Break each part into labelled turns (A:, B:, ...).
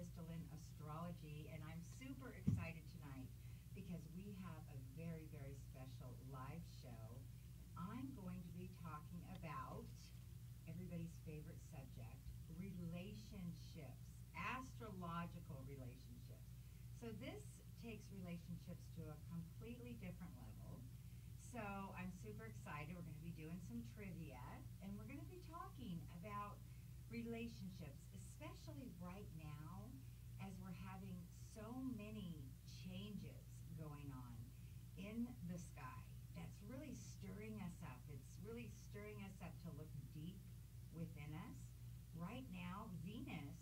A: CHRYSTAL LYNN Astrology, and I'm super excited tonight because we have a very, very special live show. I'm going to be talking about everybody's favorite subject, relationships, astrological relationships. So this takes relationships to a completely different level. So I'm super excited. We're going to be doing some trivia, and we're going to be talking about relationships, especially right now as we're having so many changes going on in the sky. That's really stirring us up. It's really stirring us up to look deep within us. Right now, Venus,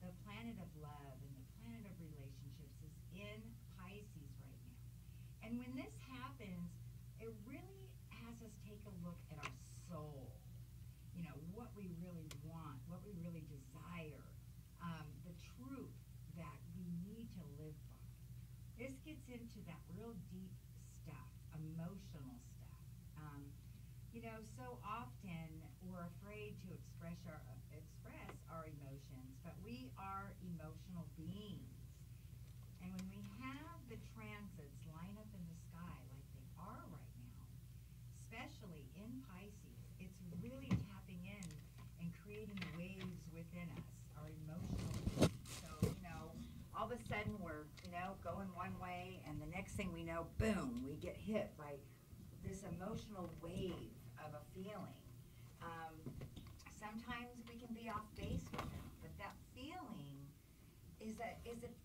A: the planet of love and the planet of relationships, is in Pisces right now. And when this happens, it really has us take a look at our soul. You know, what we really want, what we really desire, the truth that we need to live by. This gets into that real deep stuff, emotional stuff. You know, so often we're afraid to express our emotions, but we are emotional beings. And when we have the transits line up in the sky like they are right now, especially in Pisces, it's really tapping in and creating waves within us, our emotional beings. So, you know, all of a sudden we're, you know, going one way, and the next thing we know, boom, we get hit by this emotional wave of a feeling. Sometimes we can be off base with it, but that feeling is an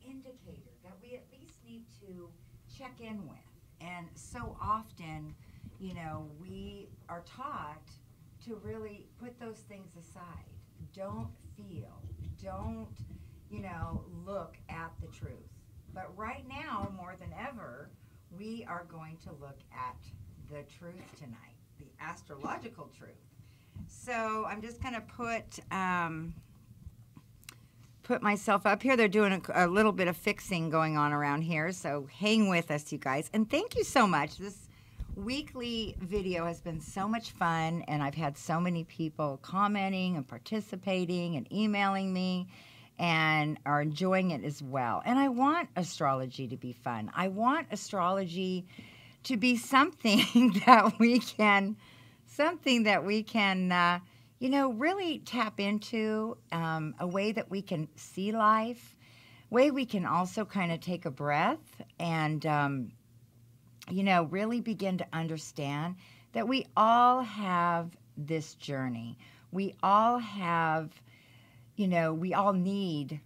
A: indicator that we at least need to check in with. And so often, you know, we are taught to really put those things aside. Don't feel, don't, you know, look at the truth. But right now, more than ever, we are going to look at the truth tonight, the astrological truth. So I'm just going to put myself up here. They're doing a little bit of fixing going on around here, so hang with us, you guys. And thank you so much. This weekly video has been so much fun, and I've had so many people commenting and participating and emailing me and are enjoying it as well. And I want astrology to be fun. I want astrology to be something that we can you know, really tap into, a way that we can see life, way we can also kind of take a breath and, you know, really begin to understand that we all have this journey. We all have, you know, we all need,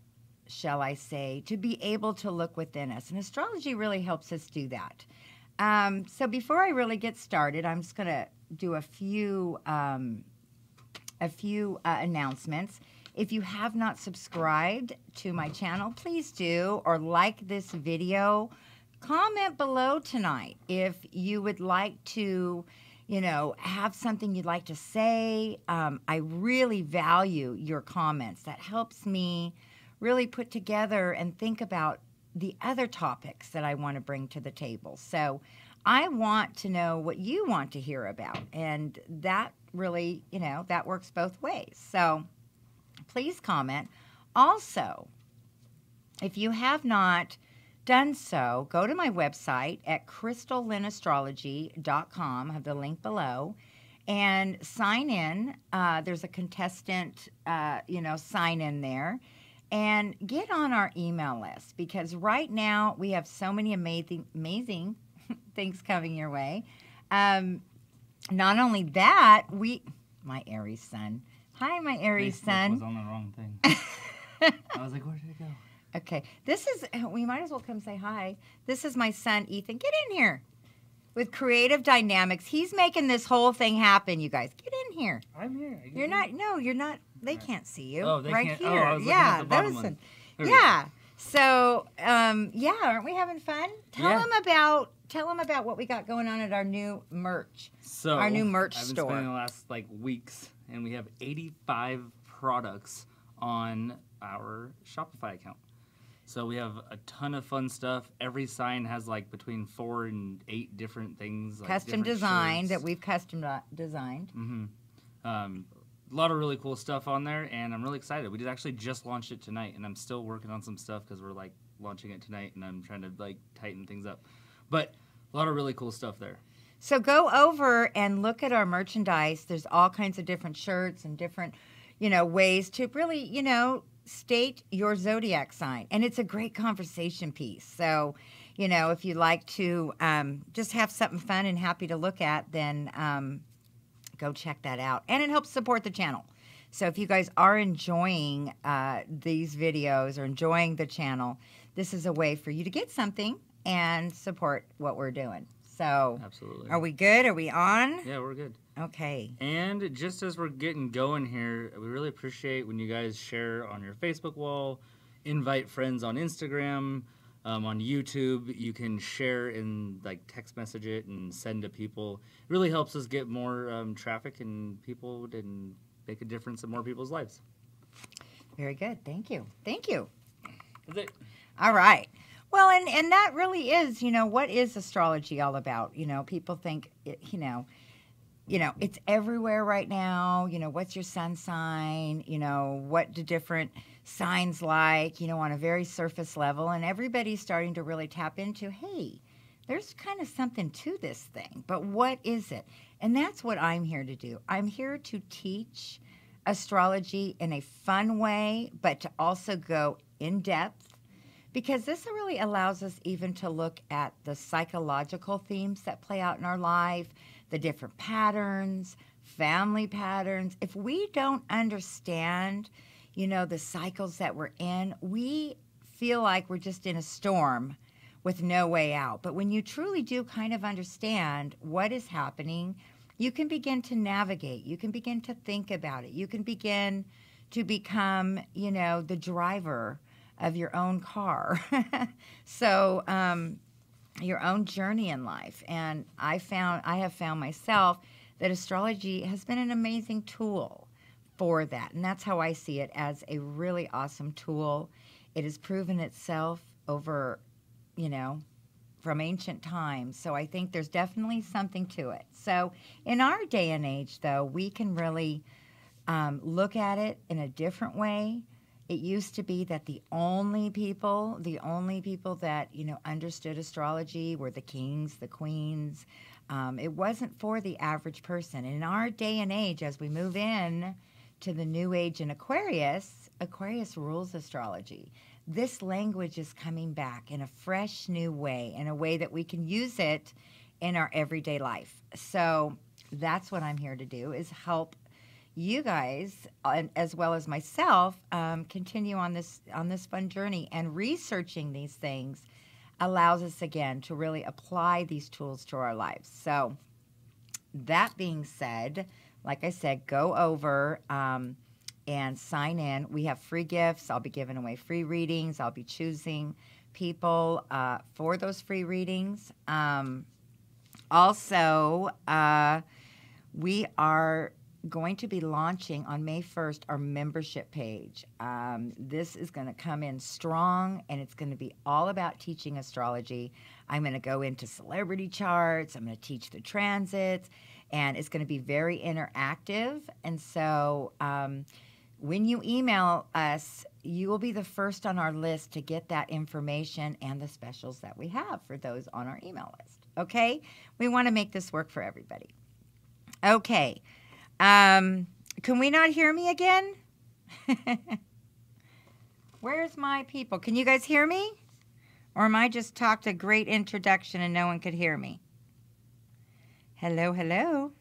A: shall I say, to be able to look within us. And astrology really helps us do that. So before I really get started, I'm just going to do a few announcements. If you have not subscribed to my channel, please do, or like this video. Comment below tonight if you would like to, you know, have something you'd like to say. I really value your comments. That helps me really put together and think about the other topics that I want to bring to the table. So I want to know what you want to hear about, and that really, you know, that works both ways. So please comment. Also, if you have not done so, go to my website at CHRYSTALLYNNASTROLOGY.com. I have the link below, and sign in. There's a contestant, you know, sign in there. And get on our email list, because right now we have so many amazing things coming your way. Not only that, my Aries sun. Hi, my Aries sun.
B: Was on the wrong thing. I was like, where did it go?
A: Okay, we might as well come say hi. This is my son, Ethan. Get in here. With Creative Dynamics, he's making this whole thing happen, you guys. Get in here.
B: I'm here.
A: You're not, no, you're not. They can't see you.
B: Oh, they
A: right
B: can't.
A: here.
B: Oh, I was looking
A: yeah,
B: at the bottom
A: those
B: one.
A: Yeah. So, yeah, aren't we having fun? Tell them about what we got going on at our new merch.
B: So,
A: our new merch
B: I've been
A: store.
B: spending the last weeks, and we have 85 products on our Shopify account. So we have a ton of fun stuff. Every sign has between 4 and 8 different things.
A: Custom designed that we've custom designed.
B: Mm-hmm. a lot of really cool stuff on there, and I'm really excited. We actually just launched it tonight, and I'm still working on some stuff because we're like launching it tonight, and I'm trying to like tighten things up. But a lot of really cool stuff there.
C: So go over and look at our merchandise. There's all kinds of different shirts and different, ways to really, state your zodiac sign. And it's a great conversation piece. So, if you like to just have something fun and happy to look at, then go check that out. And it helps support the channel. So if you guys are enjoying these videos or enjoying the channel, this is a way for you to get something and support what we're doing. So,
B: absolutely.
C: Are we good? Are we on?
B: Yeah, we're good.
C: Okay.
B: And just as we're getting going here, we really appreciate when you guys share on your Facebook wall, invite friends on Instagram, on YouTube. You can share and like text message it and send to people. It really helps us get more traffic and people and make a difference in more people's lives.
C: Very good. Thank you. Thank you.
B: That's it.
C: All right. Well, and that really is, what is astrology all about? People think, it's everywhere right now. What's your sun sign? What do different signs like, on a very surface level. And everybody's starting to really tap into, hey, there's kind of something to this thing. But what is it? And that's what I'm here to do. I'm here to teach astrology in a fun way, but to also go in depth. Because this really allows us even to look at the psychological themes that play out in our life, the different patterns, family patterns. If we don't understand, the cycles that we're in, we feel like we're just in a storm with no way out. But when you truly do kind of understand what is happening, you can begin to navigate. You can begin to think about it. You can begin to become, the driver of your own car. So your own journey in life. And I have found myself that astrology has been an amazing tool for that. And that's how I see it, as a really awesome tool. It has proven itself over, from ancient times. So I think there's definitely something to it. So in our day and age, though, we can really look at it in a different way. It used to be that the only people that, understood astrology were the kings, the queens. It wasn't for the average person. And in our day and age, as we move in to the new age in Aquarius rules astrology. This language is coming back in a fresh new way, in a way that we can use it in our everyday life. So that's what I'm here to do, is help you guys, as well as myself, continue on this fun journey. And researching these things allows us, again, to really apply these tools to our lives. So that being said, like I said, go over and sign in. We have free gifts. I'll be giving away free readings. I'll be choosing people for those free readings. Also, we are going to be launching on May 1st our membership page. This is going to come in strong, and it's going to be all about teaching astrology. I'm going to go into celebrity charts. I'm going to teach the transits, and it's going to be very interactive. And so when you email us, you will be the first on our list to get that information and the specials that we have for those on our email list. Okay? We want to make this work for everybody. Okay. Can we not hear me again? Where's my people? Can you guys hear me? Or am I just talked a great introduction and no one could hear me? Hello, hello.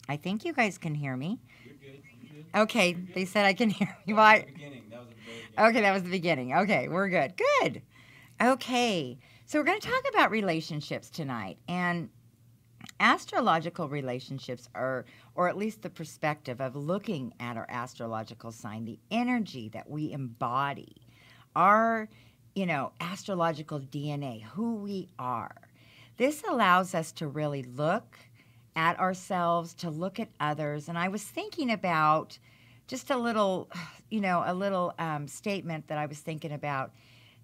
C: I think you guys can hear me.
D: You're good. You're good.
C: Okay,
D: You're good.
C: they said I can hear me.
D: That was the beginning. That was the very beginning.
C: Okay, that was the beginning. Okay, we're good. Good. Okay, so we're going to talk about relationships tonight. And astrological relationships are, or at least the perspective of looking at our astrological sign, the energy that we embody, our, astrological DNA, who we are. This allows us to really look at ourselves, to look at others. And I was thinking about just a little statement that I was thinking about,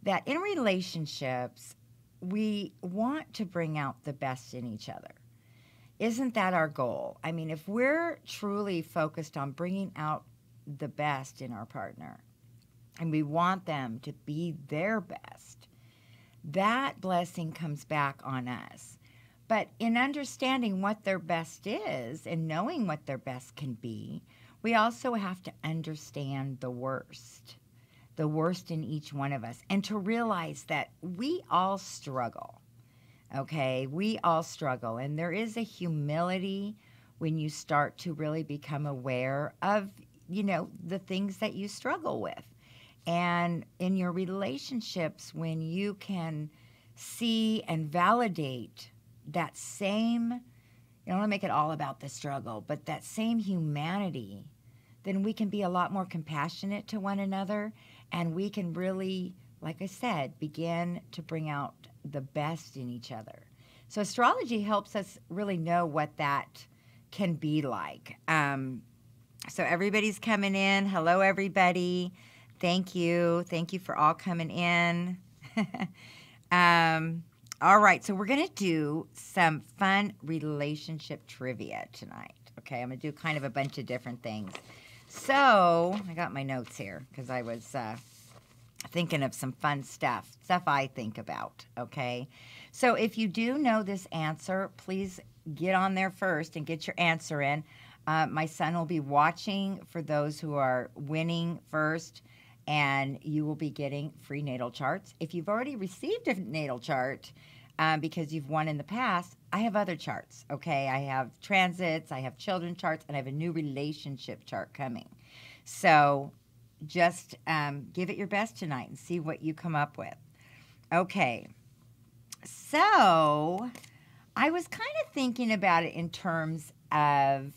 C: that in relationships, we want to bring out the best in each other. Isn't that our goal? I mean, if we're truly focused on bringing out the best in our partner and we want them to be their best, that blessing comes back on us. But in understanding what their best is and knowing what their best can be, we also have to understand the worst in each one of us, and to realize that we all struggle. Okay, we all struggle, and there is a humility when you start to really become aware of, the things that you struggle with. And in your relationships, when you can see and validate that same, I don't want to make it all about the struggle, but that same humanity, then we can be a lot more compassionate to one another, and we can really, like I said, begin to bring out the best in each other. So astrology helps us really know what that can be like. So everybody's coming in. Hello, everybody. Thank you. Thank you for all coming in. All right, so we're going to do some fun relationship trivia tonight. Okay, I'm going to do kind of a bunch of different things. So I got my notes here because I was thinking of some fun stuff I think about, okay? So if you do know this answer, please get on there first and get your answer in. My son will be watching for those who are winning first, and you will be getting free natal charts. If you've already received a natal chart because you've won in the past, I have other charts, okay? I have transits, I have children charts, and I have a new relationship chart coming. So just give it your best tonight and see what you come up with. Okay, so I was kind of thinking about it in terms of,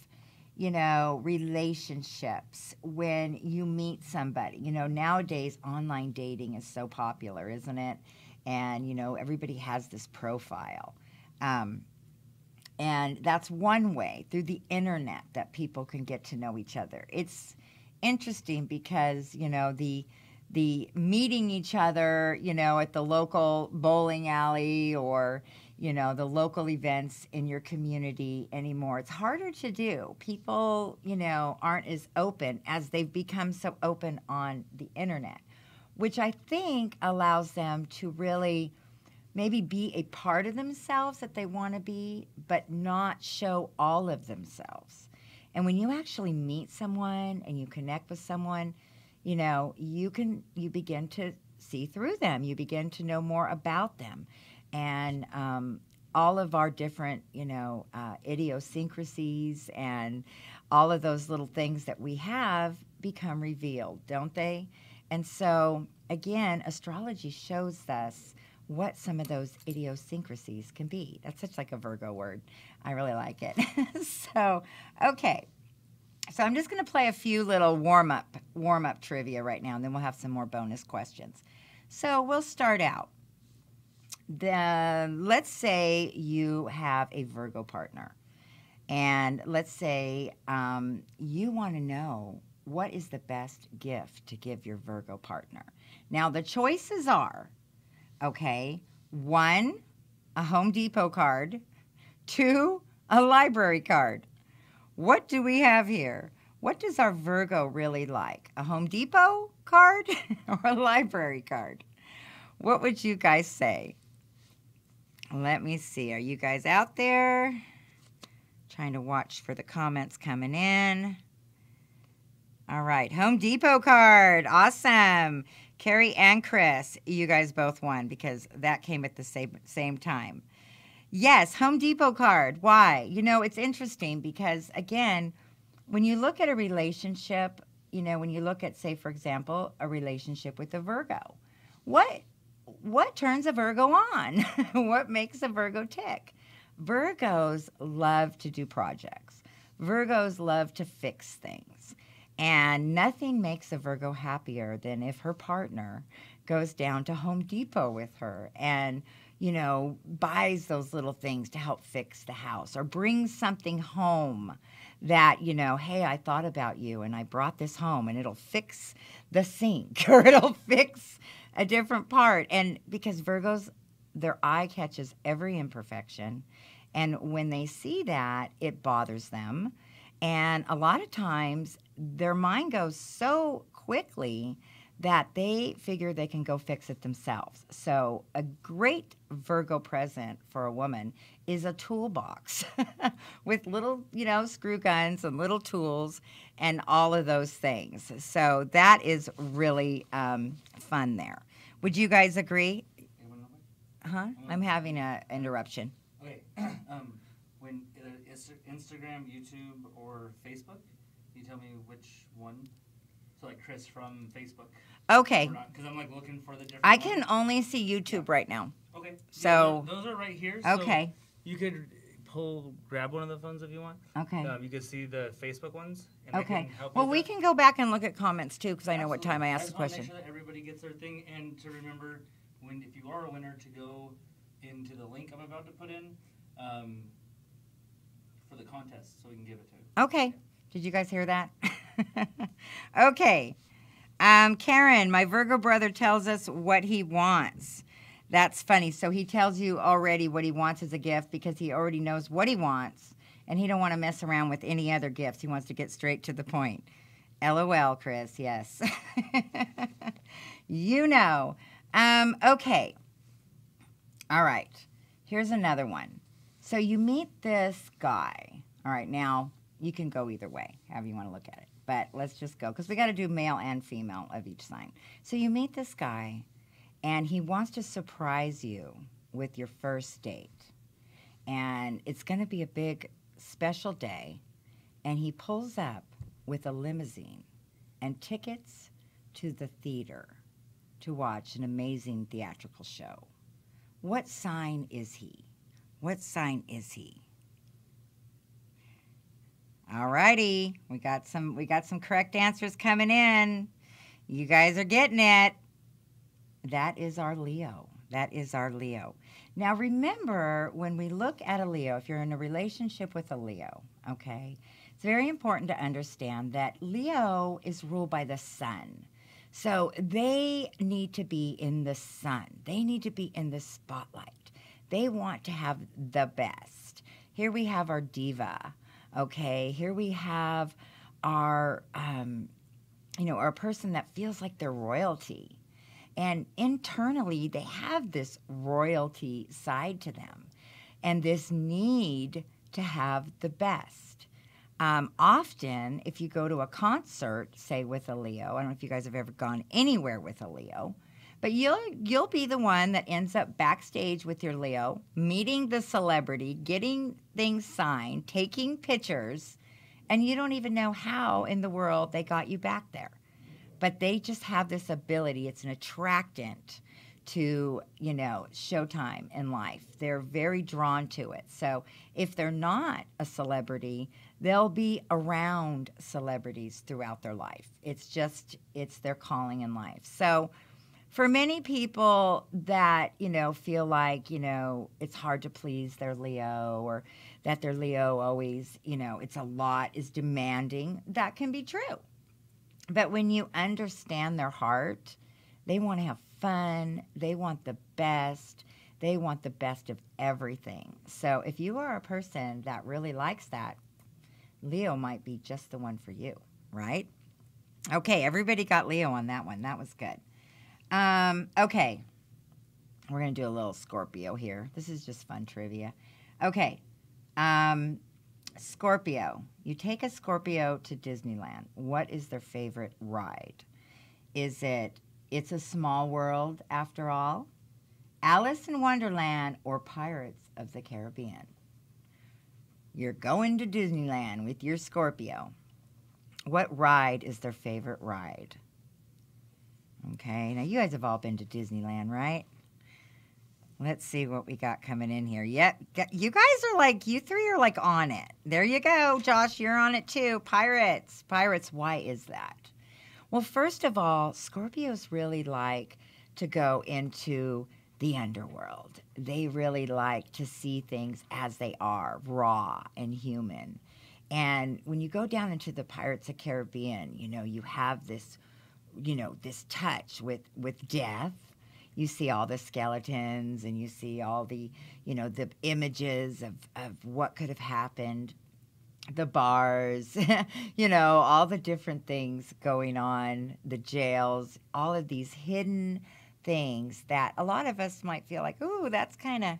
C: relationships when you meet somebody. Nowadays online dating is so popular, isn't it? And, everybody has this profile. And that's one way, through the internet, that people can get to know each other. It's interesting because, the meeting each other, at the local bowling alley or, the local events in your community anymore. It's harder to do. People, aren't as open as they've become so open on the internet, which I think allows them to really maybe be a part of themselves that they want to be, but not show all of themselves. And when you actually meet someone and you connect with someone, you begin to see through them. You begin to know more about them. And all of our different, idiosyncrasies and all of those little things that we have become revealed, don't they? And so, again, astrology shows us what some of those idiosyncrasies can be. That's such like a Virgo word. I really like it. So, okay. So I'm just going to play a few little warm-up trivia right now, and then we'll have some more bonus questions. So we'll start out. Let's say you have a Virgo partner, and let's say you want to know what is the best gift to give your Virgo partner. Now, the choices are, okay, 1, a Home Depot card, 2, a library card. What do we have here? What does our Virgo really like? A Home Depot card or a library card? What would you guys say? Let me see. Are you guys out there? Trying to watch for the comments coming in. All right. Home Depot card. Awesome. Carrie and Chris, you guys both won because that came at the same time. Yes, Home Depot card. Why? It's interesting because, again, when you look at a relationship, when you look at, say, for example, a relationship with a Virgo, what turns a Virgo on? What makes a Virgo tick? Virgos love to do projects. Virgos love to fix things. And nothing makes a Virgo happier than if her partner goes down to Home Depot with her and, buys those little things to help fix the house or brings something home that, hey, I thought about you and I brought this home and it'll fix the sink or it'll fix a different part. And because Virgos, their eye catches every imperfection And when they see that, it bothers them. And a lot of times their mind goes so quickly that they figure they can go fix it themselves. So a great Virgo present for a woman is a toolbox with little, screw guns and little tools and all of those things. So that is really fun there. Would you guys agree? Huh? I'm having an interruption.
B: Okay. When Instagram, YouTube, or Facebook, you tell me which one. So like Chris from Facebook.
C: Okay.
B: Because I'm like looking for the different.
C: I can only see YouTube right now.
B: Okay.
C: So
B: yeah, those are right here.
C: Okay.
B: So you could grab one of the phones if you want.
C: Okay.
B: You can see the Facebook ones. And
C: Okay.
B: I can help
C: Well,
B: with
C: we
B: that.
C: can go back and look at comments too, because I know what time I asked the
B: just wanna
C: question.
B: Make sure that everybody gets their thing, and to remember if you are a winner, to go into the link I'm about to put in for the contest, so we can give it to you.
C: Okay. Did you guys hear that? Okay. Karen, my Virgo brother tells us what he wants. That's funny. So he tells you already what he wants as a gift because he already knows what he wants, and he don't want to mess around with any other gifts. He wants to get straight to the point. LOL, Chris. Yes. Okay. All right. Here's another one. So you meet this guy. All right. Now, you can go either way, however you want to look at it. But let's just go, because we got to do male and female of each sign. So you meet this guy, and he wants to surprise you with your first date. And it's going to be a big, special day. And he pulls up with a limousine and tickets to the theater to watch an amazing theatrical show. What sign is he? What sign is he? All righty, we got some correct answers coming in. You guys are getting it. That is our Leo. That is our Leo. Now remember, when we look at a Leo, if you're in a relationship with a Leo, okay, it's very important to understand that Leo is ruled by the sun. So they need to be in the sun. They need to be in the spotlight. They want to have the best. Here we have our diva. Okay, here we have our, our person that feels like they're royalty. And internally, they have this royalty side to them and this need to have the best. Often, if you go to a concert, say with a Leo, I don't know if you guys have ever gone anywhere with a Leo, but you'll be the one that ends up backstage with your Leo, meeting the celebrity, getting things signed, taking pictures, and you don't even know how in the world they got you back there. But they just have this ability. It's an attractant to, showtime in life. They're very drawn to it. So if they're not a celebrity, they'll be around celebrities throughout their life. It's their calling in life. So for many people that, feel like, it's hard to please their Leo, or that their Leo always, it's a lot, is demanding, that can be true. But when you understand their heart, they want to have fun, they want the best, they want the best of everything. So if you are a person that really likes that, Leo might be just the one for you, right? Okay, everybody got Leo on that one. That was good. Okay, we're going to do a little Scorpio here. This is just fun trivia. Okay, Scorpio. You take a Scorpio to Disneyland. What is their favorite ride? Is it It's a Small World After All, Alice in Wonderland, or Pirates of the Caribbean? You're going to Disneyland with your Scorpio. What ride is their favorite ride? Okay, now you guys have all been to Disneyland, right? Let's see what we got coming in here. Yep, you guys are like, you three are like on it. There you go, Josh, you're on it too. Pirates, why is that? Well, first of all, Scorpios really like to go into the underworld. They really like to see things as they are, raw and human. And when you go down into the Pirates of the Caribbean, you have this, this touch with death. you see all the skeletons and you see all the, the images of what could have happened, the bars, all the different things going on, the jails, all of these hidden things that a lot of us might feel like, ooh, that's kind of,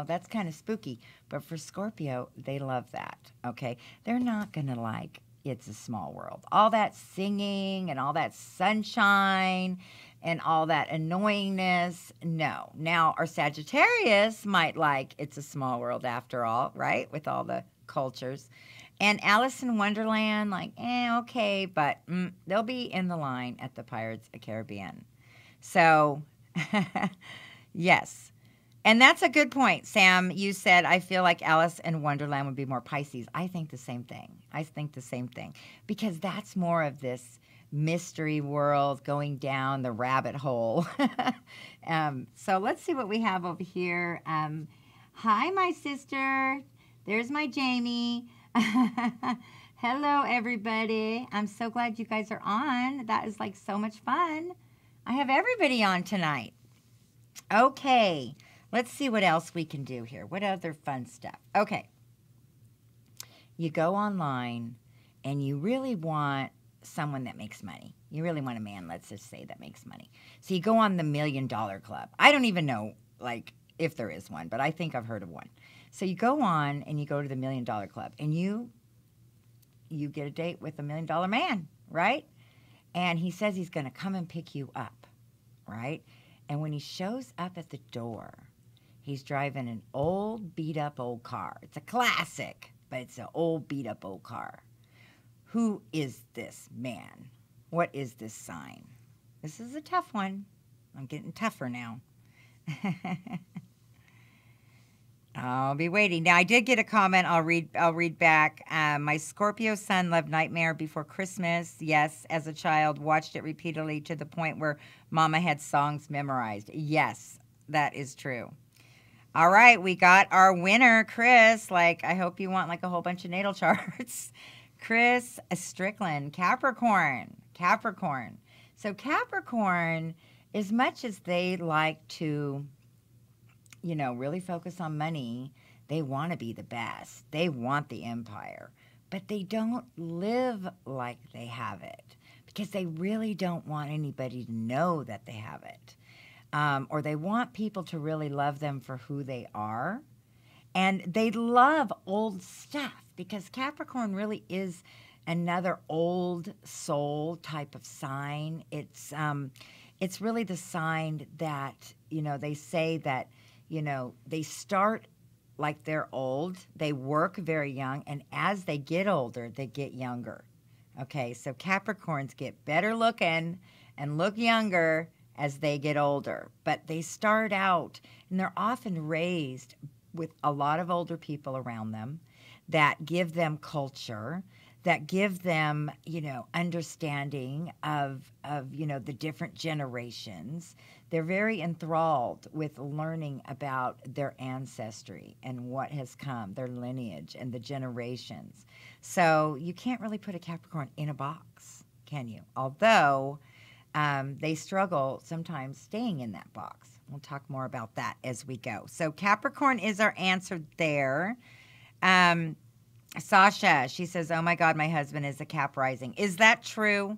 C: that's kind of spooky. But for Scorpio, they love that, okay? They're not going to like It's a Small World. All that singing and all that sunshine and all that annoyingness, no. Now, our Sagittarius might like It's a Small World after all, right? With all the cultures. And Alice in Wonderland, like, okay, but they'll be in the line at the Pirates of the Caribbean. So, yes. And that's a good point, Sam. You said, I feel like Alice in Wonderland would be more Pisces. I think the same thing. Because that's more of this mystery world going down the rabbit hole. So let's see what we have over here. Hi, my sister. There's my Jamie. Hello, everybody. I'm so glad you guys are on. That is like so much fun. I have everybody on tonight. Okay. Let's see what else we can do here. What other fun stuff? Okay. You go online and you really want someone that makes money. You really want a man, let's just say, that makes money. So you go on the $1 Million Club. I don't even know, like, if there is one, but I think I've heard of one. So you go on and you go to the $1 Million Club and you get a date with a $1 Million man, right? And he says he's going to come and pick you up, right? And when he shows up at the door, he's driving an old, beat-up old car. It's a classic, but it's an old, beat-up old car. Who is this man? What is this sign? This is a tough one. I'm getting tougher now. I'll be waiting. Now, I did get a comment. I'll read back. My Scorpio son loved Nightmare Before Christmas. Yes, as a child, watched it repeatedly to the point where Mama had songs memorized. Yes, that is true. All right, we got our winner, Chris. Like, I hope you want like a whole bunch of natal charts. Chris Strickland, Capricorn. So Capricorn, as much as they like to, really focus on money, they want to be the best. They want the empire. But they don't live like they have it because they really don't want anybody to know that they have it. Or they want people to really love them for who they are. And they love old stuff because Capricorn really is another old soul type of sign. It's really the sign that, they say that, they start like they're old, they work very young, and as they get older, they get younger. Okay, so Capricorns get better looking and look younger as they get older. But they start out, and they're often raised with a lot of older people around them that give them culture, that give them, understanding of the different generations. They're very enthralled with learning about their ancestry and what has come, their lineage and the generations. So you can't really put a Capricorn in a box, can you? Although they struggle sometimes staying in that box. We'll talk more about that as we go. So Capricorn is our answer there. Sasha, she says, oh my God, my husband is a Cap rising. Is that true?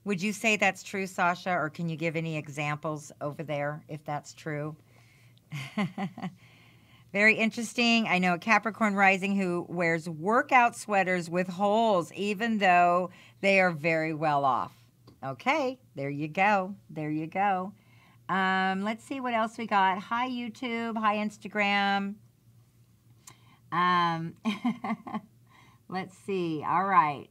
C: Would you say that's true, Sasha, or can you give any examples over there if that's true? Very interesting. I know a Capricorn rising who wears workout sweaters with holes, even though they are very well off. Okay, there you go. Let's see what else we got. Hi, YouTube. Hi, Instagram. Let's see. All right.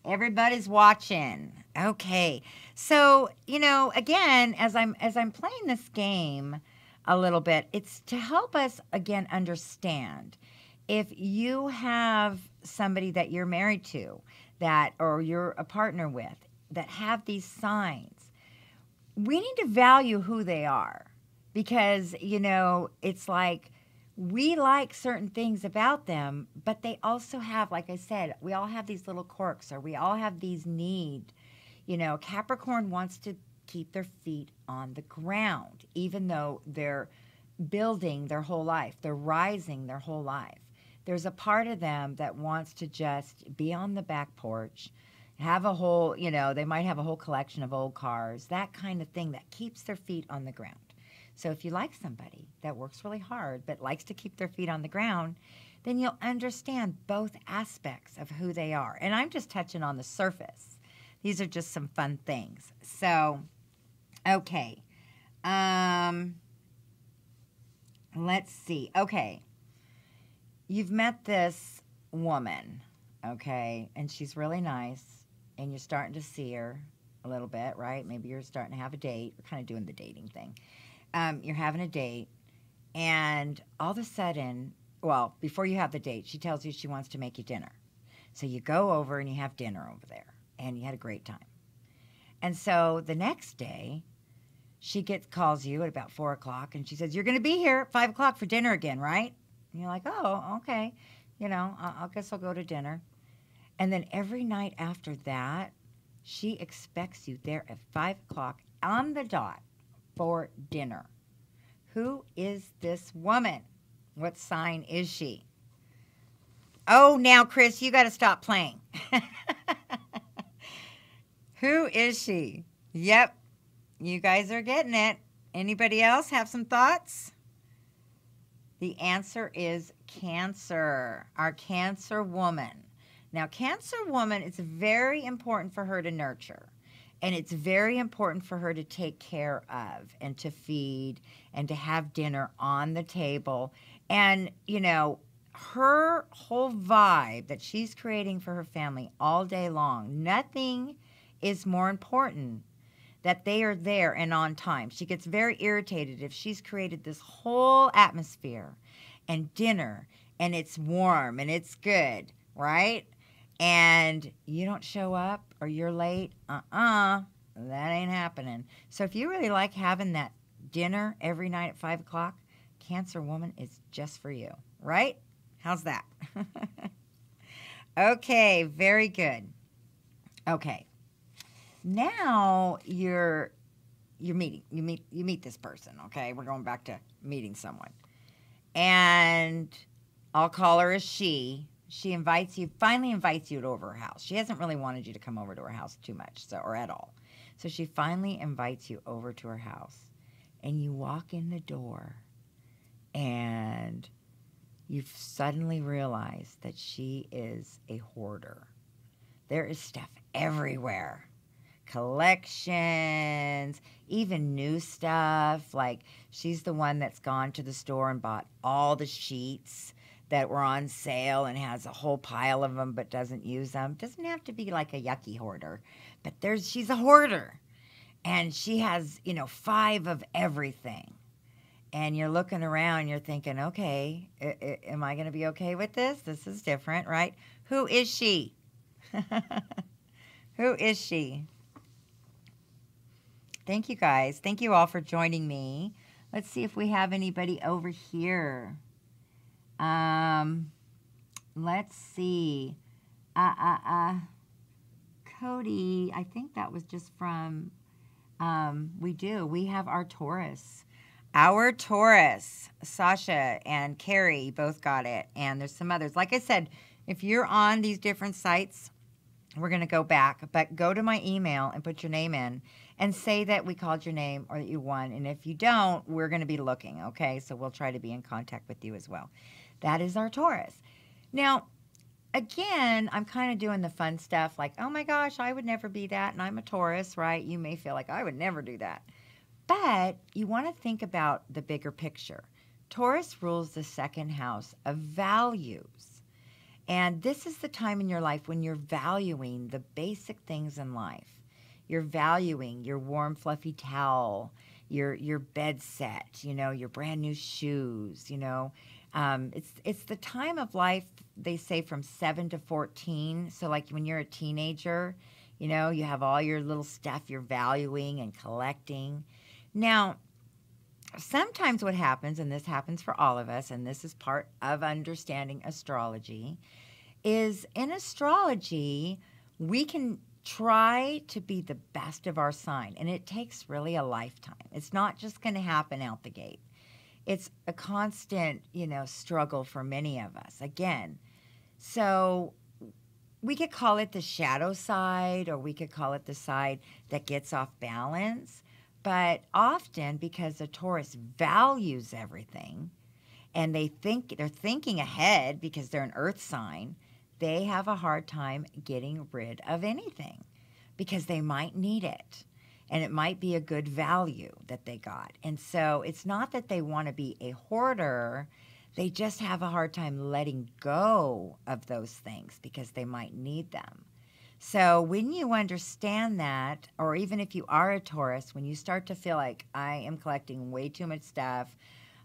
C: Everybody's watching. Okay. So, again, as I'm playing this game a little bit, it's to help us again understand if you have somebody that you're married to or you're a partner with that have these signs, we need to value who they are because, it's like we like certain things about them, but they also have, like I said, we all have these little quirks or we all have these needs. Capricorn wants to keep their feet on the ground, even though they're building their whole life, they're rising their whole life. There's a part of them that wants to just be on the back porch, have a whole, they might have a whole collection of old cars, that kind of thing that keeps their feet on the ground. So if you like somebody that works really hard but likes to keep their feet on the ground, then you'll understand both aspects of who they are. And I'm just touching on the surface. These are just some fun things. So, okay. Let's see. Okay. You've met this woman, okay, and she's really nice, and you're starting to see her a little bit, right? Maybe you're starting to have a date. We're kind of doing the dating thing. You're having a date, and all of a sudden, well, before you have the date, she tells you she wants to make you dinner. So you go over and you have dinner over there, and you had a great time. And so the next day, she calls you at about 4 o'clock, and she says, you're going to be here at 5 o'clock for dinner again, right? And you're like, oh, okay. I guess I'll go to dinner. And then every night after that, she expects you there at 5 o'clock on the dot for dinner. Who is this woman? What sign is she? Oh, now, Chris, you got to stop playing. Who is she? Yep, you guys are getting it. Anybody else have some thoughts? The answer is Cancer, our Cancer woman. Now, Cancer woman, it's very important for her to nurture. And it's very important for her to take care of and to feed and to have dinner on the table. And, her whole vibe that she's creating for her family all day long, nothing is more important that they are there and on time. She gets very irritated if she's created this whole atmosphere and dinner and it's warm and it's good, right? And you don't show up or you're late, that ain't happening. So if you really like having that dinner every night at 5 o'clock, Cancer woman is just for you, right? How's that? Okay, very good. Okay. Now you meet this person, okay? We're going back to meeting someone. And I'll call her a she. She finally invites you over her house. She hasn't really wanted you to come over to her house too much, or at all. So she finally invites you over to her house. And you walk in the door, and you suddenly realize that she is a hoarder. There is stuff everywhere. Collections, even new stuff. Like, she's the one that's gone to the store and bought all the sheets that were on sale and has a whole pile of them but doesn't use them. Doesn't have to be like a yucky hoarder, but she's a hoarder. And she has, 5 of everything. And you're looking around, you're thinking, okay, am I going to be okay with this? This is different, right? Who is she? Who is she? Thank you, guys. Thank you all for joining me. Let's see if we have anybody over here. Let's see. Cody, I think that was just from, we have our Taurus. Our Taurus, Sasha and Carrie both got it. And there's some others. Like I said, if you're on these different sites, we're going to go back. But go to my email and put your name in and say that we called your name or that you won. And if you don't, we're going to be looking, okay? So we'll try to be in contact with you as well. That is our Taurus. Now, again, I'm kind of doing the fun stuff like, oh my gosh, I would never be that. And I'm a Taurus, right? You may feel like I would never do that. But you want to think about the bigger picture. Taurus rules the second house of values. And this is the time in your life when you're valuing the basic things in life. You're valuing your warm, fluffy towel, your bed set, your brand new shoes, It's the time of life, they say, from 7 to 14. So like when you're a teenager, you have all your little stuff you're valuing and collecting. Now, sometimes what happens, and this happens for all of us, and this is part of understanding astrology, is in astrology, we can try to be the best of our sign. And it takes really a lifetime. It's not just going to happen out the gate. It's a constant, struggle for many of us. Again, so we could call it the shadow side, or we could call it the side that gets off balance. But often, because the Taurus values everything, and they're thinking ahead because they're an earth sign, they have a hard time getting rid of anything because they might need it. And it might be a good value that they got. And so it's not that they want to be a hoarder. They just have a hard time letting go of those things because they might need them. So when you understand that, or even if you are a Taurus, when you start to feel like, I am collecting way too much stuff,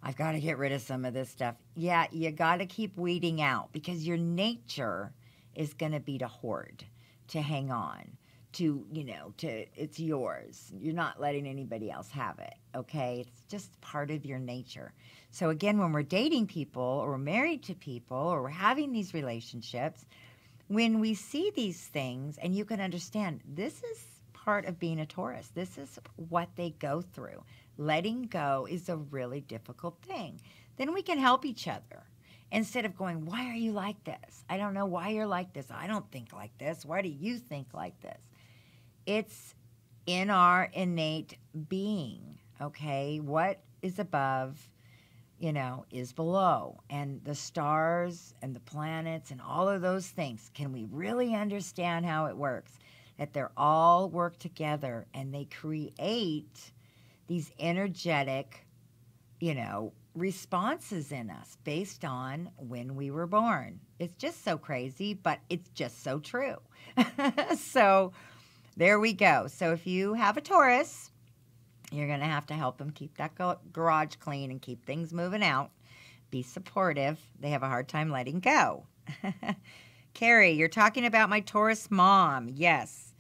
C: I've got to get rid of some of this stuff. Yeah, you got to keep weeding out because your nature is going to be to hoard, to hang on, to it's yours. You're not letting anybody else have it, okay? It's just part of your nature. So again, when we're dating people or we're married to people or we're having these relationships, when we see these things and you can understand this is part of being a Taurus, this is what they go through. Letting go is a really difficult thing. Then we can help each other. Instead of going, why are you like this? I don't know why you're like this. I don't think like this. Why do you think like this? It's in our innate being, okay? What is above, is below. And the stars and the planets and all of those things, can we really understand how it works? That they're all work together and they create these energetic, responses in us based on when we were born. It's just so crazy, but it's just so true. So there we go. So if you have a Taurus, you're going to have to help them keep that garage clean and keep things moving out. Be supportive. They have a hard time letting go. Carrie, you're talking about my Taurus mom. Yes.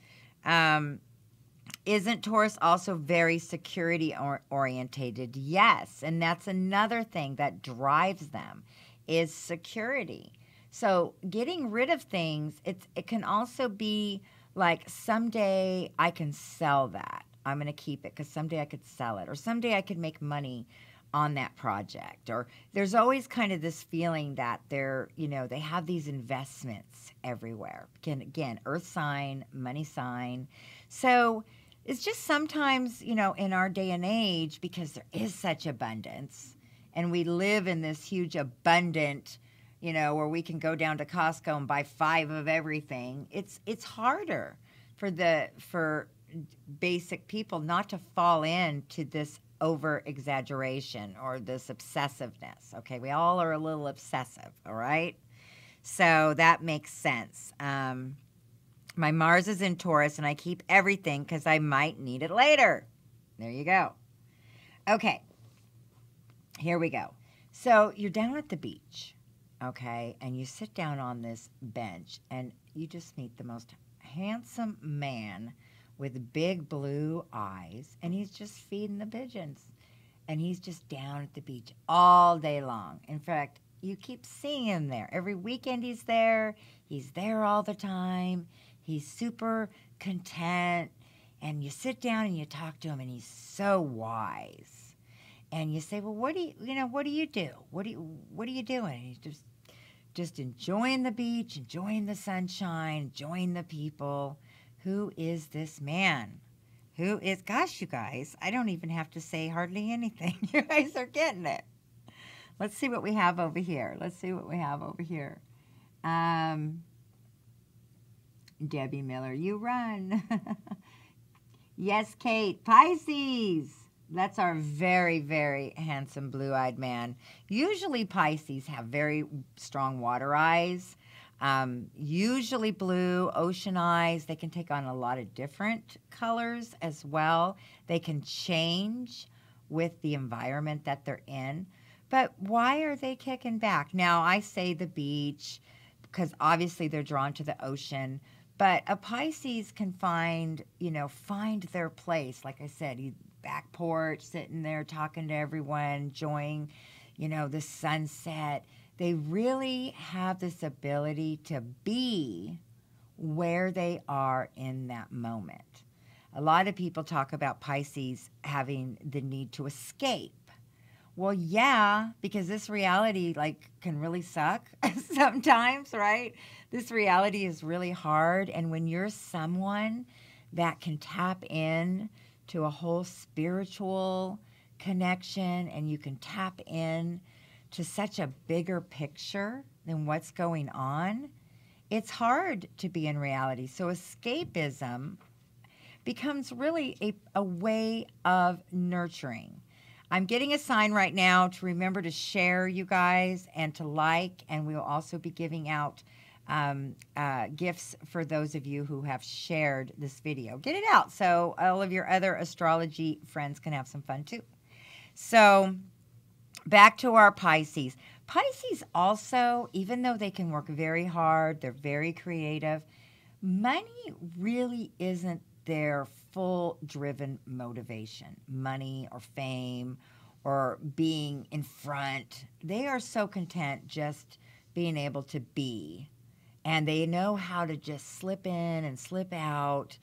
C: Isn't Taurus also very security orientated? Yes, and that's another thing that drives them is security. So getting rid of things, it can also be like someday I can sell that. I'm going to keep it because someday I could sell it, or someday I could make money on that project. Or there's always kind of this feeling that they have these investments everywhere. Again, earth sign, money sign. So it's just sometimes, in our day and age, because there is such abundance and we live in this huge abundant, where we can go down to Costco and buy 5 of everything. It's harder for basic people not to fall into this over exaggeration or this obsessiveness. Okay, we all are a little obsessive, all right? So that makes sense. My Mars is in Taurus, and I keep everything because I might need it later. There you go. Okay, here we go. So you're down at the beach, okay, and you sit down on this bench, and you just meet the most handsome man with big blue eyes, and he's just feeding the pigeons. And he's just down at the beach all day long. In fact, you keep seeing him there. Every weekend he's there. He's there all the time. He's super content, and you sit down and you talk to him, and he's so wise. And you say, well, what do you do? What are you doing? And he's just enjoying the beach, enjoying the sunshine, enjoying the people. Who is this man? Gosh, you guys, I don't even have to say hardly anything. You guys are getting it. Let's see what we have over here. Debbie Miller, you run. Yes, Kate, Pisces. That's our very, very handsome blue-eyed man. Usually Pisces have very strong water eyes. Usually blue, ocean eyes. They can take on a lot of different colors as well. They can change with the environment that they're in. But why are they kicking back? Now, I say the beach because obviously they're drawn to the ocean. But a Pisces can find their place. Like I said, back porch, sitting there talking to everyone, enjoying, the sunset. They really have this ability to be where they are in that moment. A lot of people talk about Pisces having the need to escape. Well, yeah, because this reality can really suck sometimes, right? This reality is really hard. And when you're someone that can tap in to a whole spiritual connection, and you can tap in to such a bigger picture than what's going on, it's hard to be in reality. So escapism becomes really a way of nurturing. I'm getting a sign right now to remember to share, you guys, and to like, and we will also be giving out gifts for those of you who have shared this video. Get it out so all of your other astrology friends can have some fun too. So back to our Pisces. Pisces also, even though they can work very hard, they're very creative, money really isn't their full driven motivation. Money or fame or being in front. They are so content just being able to be. And they know how to just slip in and slip out.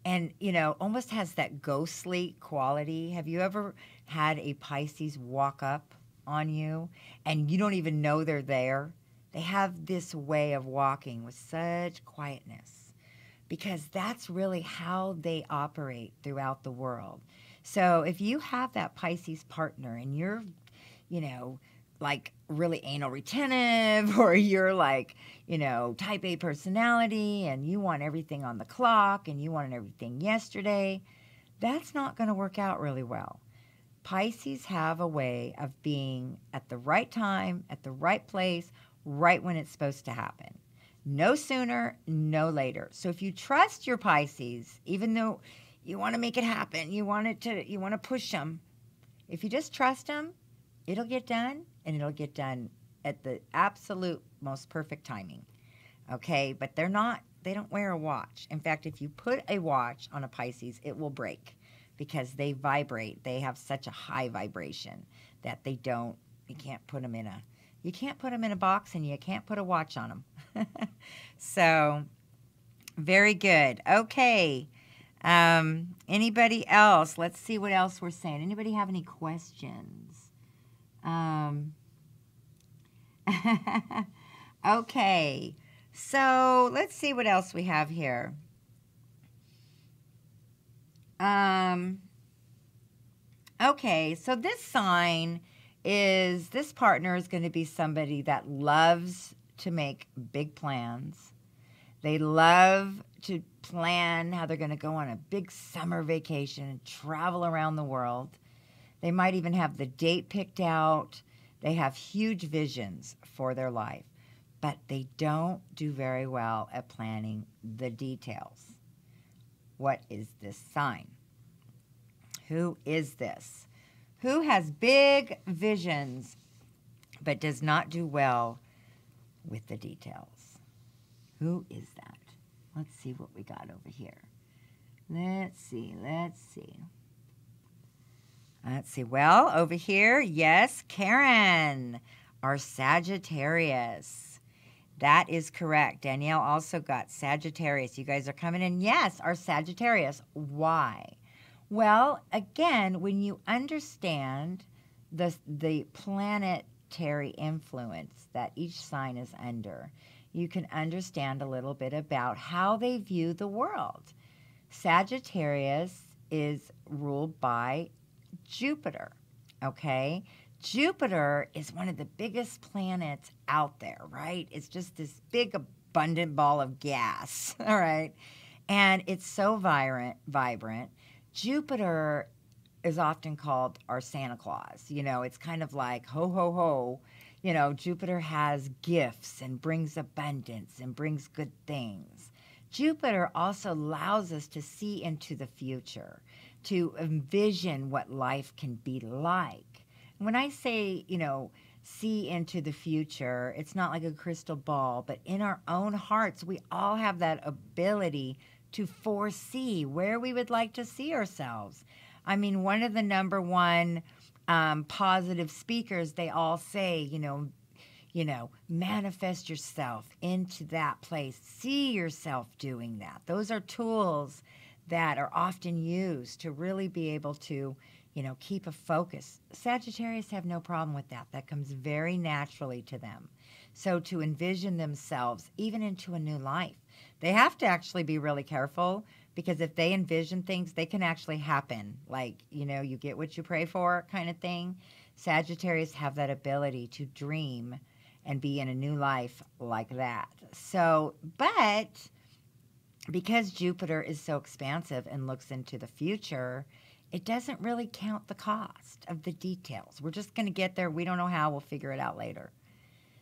C: And, almost has that ghostly quality. Have you ever had a Pisces walk up on you and you don't even know they're there? They have this way of walking with such quietness, because that's really how they operate throughout the world. So if you have that Pisces partner and you're, really anal retentive, or you're type A personality and you want everything on the clock and you want everything yesterday, that's not going to work out really well. Pisces have a way of being at the right time, at the right place, right when it's supposed to happen. No sooner, no later. So if you trust your Pisces, even though you want to make it happen, you want to push them, if you just trust them, it'll get done, and it'll get done at the absolute most perfect timing. Okay? But they don't wear a watch. In fact, if you put a watch on a Pisces, it will break, because they vibrate. They have such a high vibration that you can't put them in a box, and you can't put a watch on them. So, very good. Okay. Anybody else? Let's see what else we're saying. Anybody have any questions? Okay. So, let's see what else we have here. Okay. So, this partner is going to be somebody that loves to make big plans. They love to plan how they're going to go on a big summer vacation and travel around the world. They might even have the date picked out. They have huge visions for their life, but they don't do very well at planning the details. What is this sign? Who is this? Who has big visions but does not do well with the details? Who is that? Let's see what we got over here. Let's see. Well, over here, yes, Karen, our Sagittarius. That is correct. Danielle also got Sagittarius. You guys are coming in. Yes, our Sagittarius. Why? Well, again, when you understand the planetary influence that each sign is under, you can understand a little bit about how they view the world. Sagittarius is ruled by Jupiter, okay? Jupiter is one of the biggest planets out there, right? It's just this big, abundant ball of gas, all right? And it's so vibrant. Jupiter is often called our Santa Claus. It's kind of like, ho, ho, ho. Jupiter has gifts and brings abundance and brings good things. Jupiter also allows us to see into the future, to envision what life can be like. When I say, see into the future, it's not like a crystal ball, but in our own hearts, we all have that ability to foresee where we would like to see ourselves. I mean, one of the number one positive speakers, they all say, manifest yourself into that place. See yourself doing that. Those are tools that are often used to really be able to, keep a focus. Sagittarius have no problem with that. That comes very naturally to them. So to envision themselves even into a new life, they have to actually be really careful, because if they envision things, they can actually happen. Like, you get what you pray for kind of thing. Sagittarius have that ability to dream and be in a new life like that. So, but because Jupiter is so expansive and looks into the future, it doesn't really count the cost of the details. We're just going to get there. We don't know how. We'll figure it out later.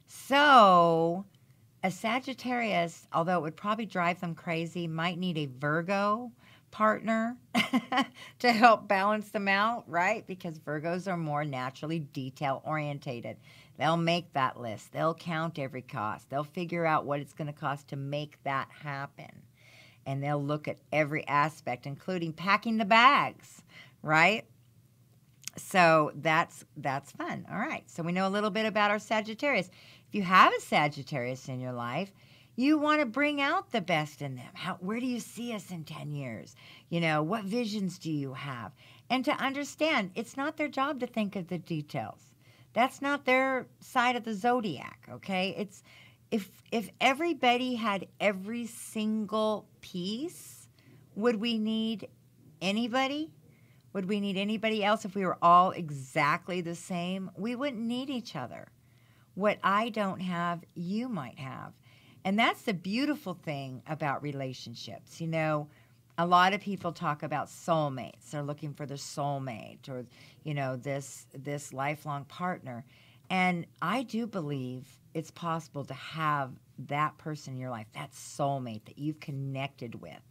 C: So a Sagittarius, although it would probably drive them crazy, might need a Virgo partner to help balance them out, right? Because Virgos are more naturally detail orientated. They'll make that list. They'll count every cost. They'll figure out what it's going to cost to make that happen. And they'll look at every aspect, including packing the bags, right? So that's fun. All right. So we know a little bit about our Sagittarius. If you have a Sagittarius in your life, you want to bring out the best in them. Where do you see us in 10 years? What visions do you have? And to understand, it's not their job to think of the details. That's not their side of the zodiac, okay? It's if everybody had every single piece, would we need anybody? Would we need anybody else if we were all exactly the same? We wouldn't need each other. What I don't have, you might have. And that's the beautiful thing about relationships. A lot of people talk about soulmates. They're looking for their soulmate or, this lifelong partner. And I do believe it's possible to have that person in your life, that soulmate that you've connected with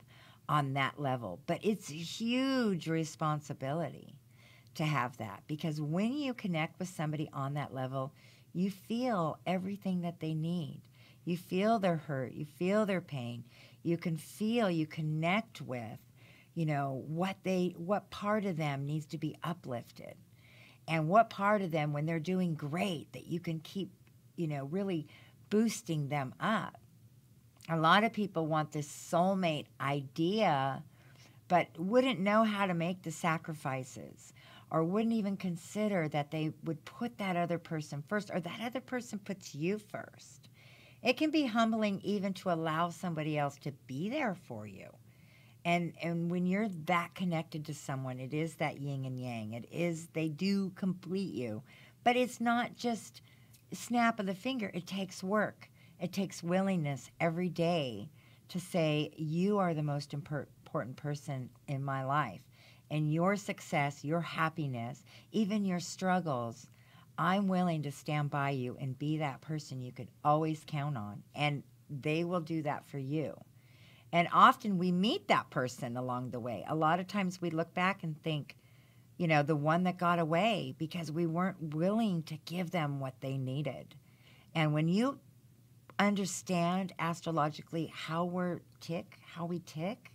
C: on that level. But it's a huge responsibility to have that, because when you connect with somebody on that level, you feel everything that they need. You feel their hurt. You feel their pain. You connect with, what part of them needs to be uplifted, and what part of them, when they're doing great, that you can keep, really boosting them up. A lot of people want this soulmate idea, but wouldn't know how to make the sacrifices, or wouldn't even consider that they would put that other person first, or that other person puts you first. It can be humbling even to allow somebody else to be there for you. And when you're that connected to someone, it is that yin and yang. They do complete you. But it's not just a snap of the finger. It takes work. It takes willingness every day to say, you are the most important person in my life. And your success, your happiness, even your struggles, I'm willing to stand by you and be that person you could always count on. And they will do that for you. And often we meet that person along the way. A lot of times we look back and think, the one that got away because we weren't willing to give them what they needed. And when you understand astrologically how we tick,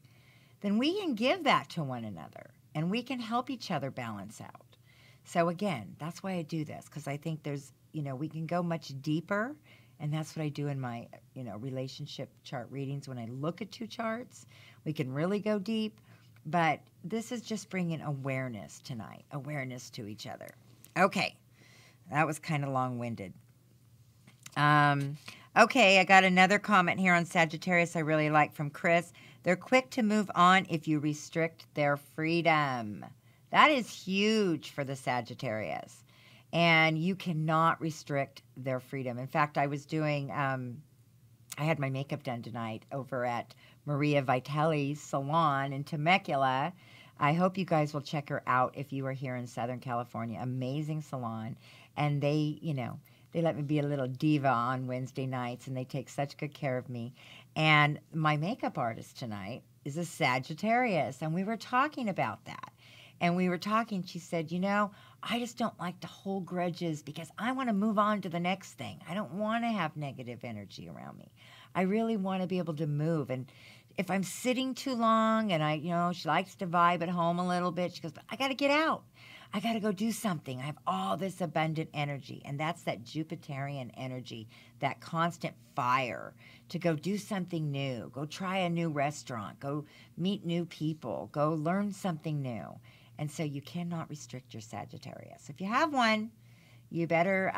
C: then we can give that to one another, and we can help each other balance out. So again, that's why I do this, because I think there's, we can go much deeper, and that's what I do in my, relationship chart readings. When I look at two charts, we can really go deep, but this is just bringing awareness tonight, awareness to each other. Okay, that was kind of long-winded. Okay, I got another comment here on Sagittarius I really like from Chris. They're quick to move on if you restrict their freedom. That is huge for the Sagittarius. And you cannot restrict their freedom. In fact, I was doing, I had my makeup done tonight over at Maria Vitelli's salon in Temecula. I hope you guys will check her out if you are here in Southern California. Amazing salon. And they let me be a little diva on Wednesday nights, and they take such good care of me. And my makeup artist tonight is a Sagittarius, and we were talking about that. And we were talking, she said, I just don't like to hold grudges because I want to move on to the next thing. I don't want to have negative energy around me. I really want to be able to move. And if I'm sitting too long and she likes to vibe at home a little bit, she goes, but I got to get out. I got to go do something. I have all this abundant energy. And that's that Jupiterian energy, that constant fire to go do something new, go try a new restaurant, go meet new people, go learn something new. And so you cannot restrict your Sagittarius. If you have one, you better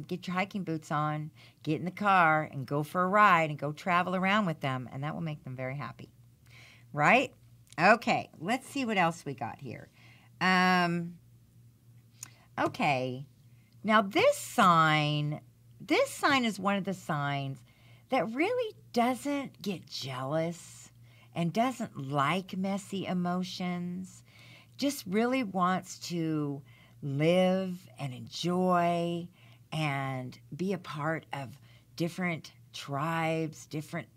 C: get your hiking boots on, get in the car, and go for a ride and go travel around with them, and that will make them very happy. Right? Okay, let's see what else we got here. Okay, now this sign is one of the signs that really doesn't get jealous and doesn't like messy emotions, just really wants to live and enjoy and be a part of different tribes, different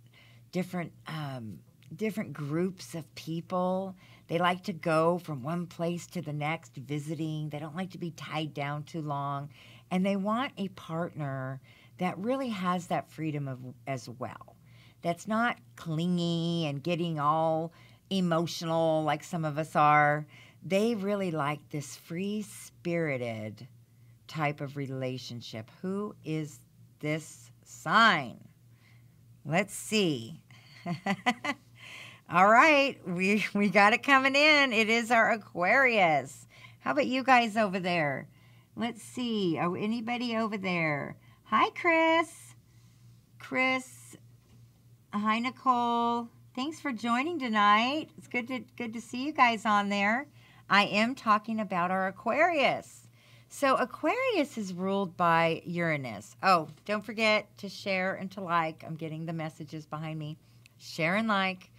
C: groups of people. They like to go from one place to the next visiting. They don't like to be tied down too long. And they want a partner that really has that freedom as well. That's not clingy and getting all emotional like some of us are. They really like this free-spirited type of relationship. Who is this sign? Let's see. All right, we got it coming in. It is our Aquarius. How about you guys over there? Let's see. Oh, anybody over there? Hi, Chris. Chris. Hi, Nicole. Thanks for joining tonight. It's good to see you guys on there. I am talking about our Aquarius. So Aquarius is ruled by Uranus. Oh, don't forget to share and to like. I'm getting the messages behind me. Share and like.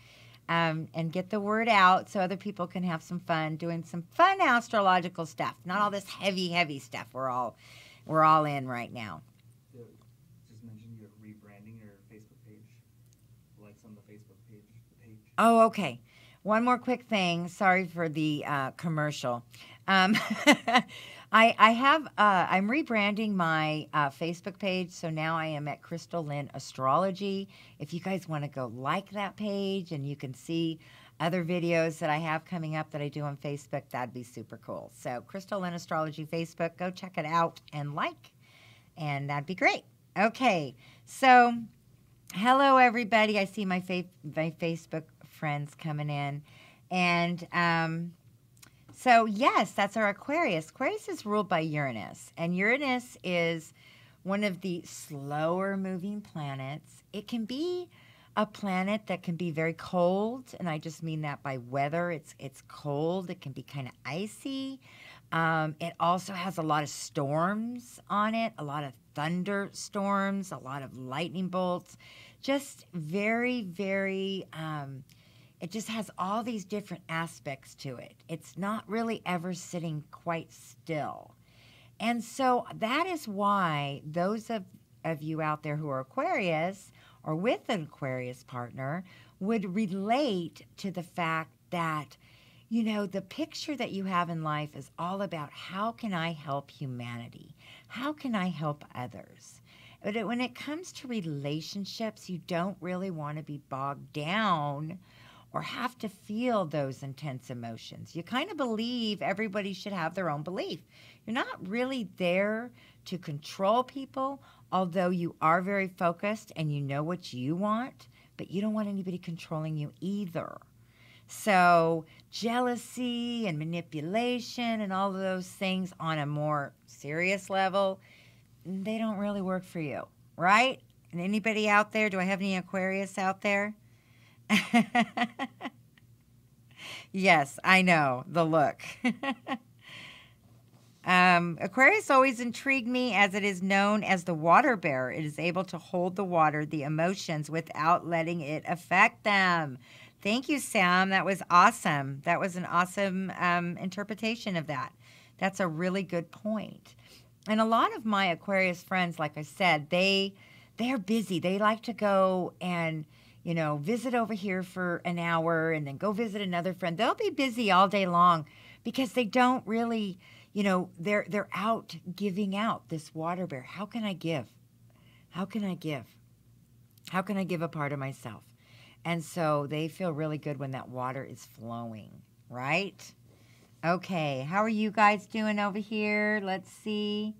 C: And get the word out so other people can have some fun doing some fun astrological stuff. Not all this heavy stuff we're all in right now.
B: Just mention you're rebranding your Facebook page. Likes on the Facebook page.
C: Oh, okay. One more quick thing. Sorry for the commercial. I'm rebranding my Facebook page, so now I am at Crystal Lynn Astrology. If you guys want to go like that page and you can see other videos that I have coming up that I do on Facebook, that'd be super cool. So Crystal Lynn Astrology Facebook, go check it out and like, and that'd be great. Okay, so hello everybody. I see my Facebook friends coming in, and so, yes, that's our Aquarius. Aquarius is ruled by Uranus, and Uranus is one of the slower moving planets. It can be a planet that can be very cold, and I just mean that by weather. It's cold. It can be kind of icy. It also has a lot of storms on it, a lot of thunderstorms, a lot of lightning bolts. Just very, very... it just has all these different aspects to it. It's not really ever sitting quite still. And so that is why those of you out there who are Aquarius or with an Aquarius partner would relate to the fact that, you know, the picture that you have in life is all about how can I help humanity? How can I help others? But when it comes to relationships, you don't really want to be bogged down or have to feel those intense emotions. You kind of believe everybody should have their own belief. You're not really there to control people, although you are very focused and you know what you want, but you don't want anybody controlling you either. So jealousy and manipulation and all of those things on a more serious level, they don't really work for you, right? And anybody out there, do I have any Aquarius out there? Yes, I know, the look. Aquarius always intrigued me as it is known as the water bearer. It is able to hold the water, the emotions, without letting it affect them. Thank you, Sam. That was awesome. That was an awesome interpretation of that. That's a really good point. And a lot of my Aquarius friends, like I said, they're busy. They like to go and visit over here for an hour and then go visit another friend. They'll be busy all day long because they don't really, they're out giving out this water bear. How can I give? How can I give? How can I give a part of myself? And so they feel really good when that water is flowing, right? Okay, how are you guys doing over here? Let's see.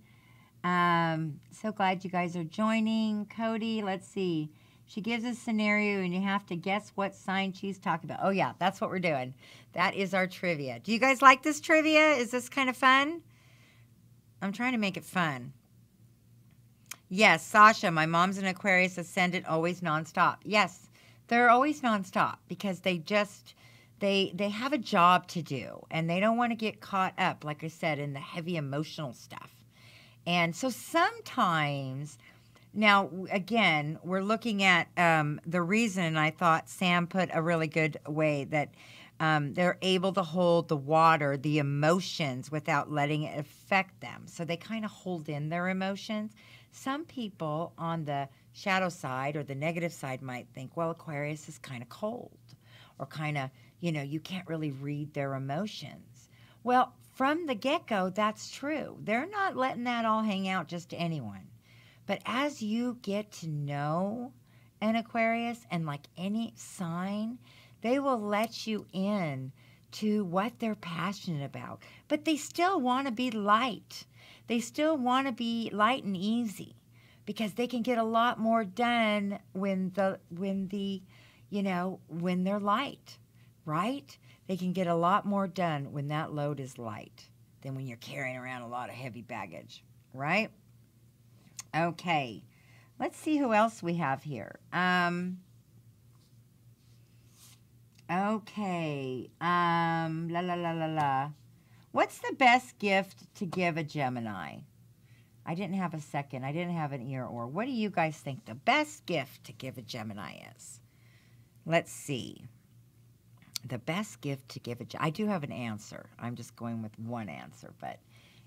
C: So glad you guys are joining. Cody, let's see. She gives a scenario and you have to guess what sign she's talking about. Oh, yeah, that's what we're doing. That is our trivia. Do you guys like this trivia? Is this kind of fun? I'm trying to make it fun. Yes, Sasha, my mom's an Aquarius ascendant, always nonstop. Yes, they're always nonstop because they just, they have a job to do and they don't want to get caught up, like I said, in the heavy emotional stuff. And so sometimes, now again, we're looking at the reason. I thought Sam put a really good way that they're able to hold the water, the emotions, without letting it affect them. So they kind of hold in their emotions. Some people on the shadow side or the negative side might think, well, Aquarius is kind of cold or kind of, you can't really read their emotions. Well, from the get-go, that's true. They're not letting that all hang out just to anyone. But as you get to know an Aquarius, and like any sign, they will let you in to what they're passionate about. But they still want to be light. They still want to be light and easy because they can get a lot more done when they're light, right? They can get a lot more done when that load is light than when you're carrying around a lot of heavy baggage, right? Okay, let's see who else we have here. Okay, What's the best gift to give a Gemini? I didn't have a second. I didn't have an ear or. What do you guys think the best gift to give a Gemini is? Let's see. The best gift to give I do have an answer. I'm just going with one answer, but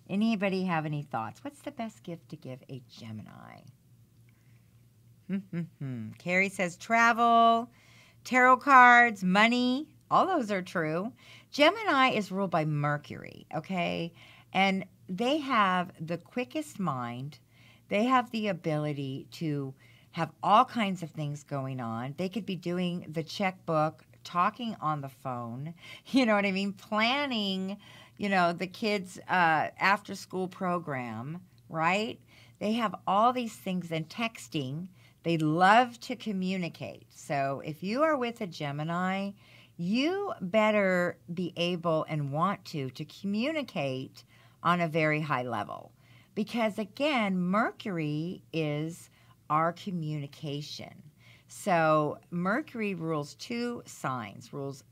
C: anybody have any thoughts? What's the best gift to give a Gemini? Carrie says travel, tarot cards, money. All those are true. Gemini is ruled by Mercury, okay? And they have the quickest mind. They have the ability to have all kinds of things going on. They could be doing the checkbook, talking on the phone, you know what I mean? Planning, the kids' after school program, right? They have all these things and texting. They love to communicate. So if you are with a Gemini, you better be able and want to communicate on a very high level. Because again, Mercury is our communication. So Mercury rules two signs, rules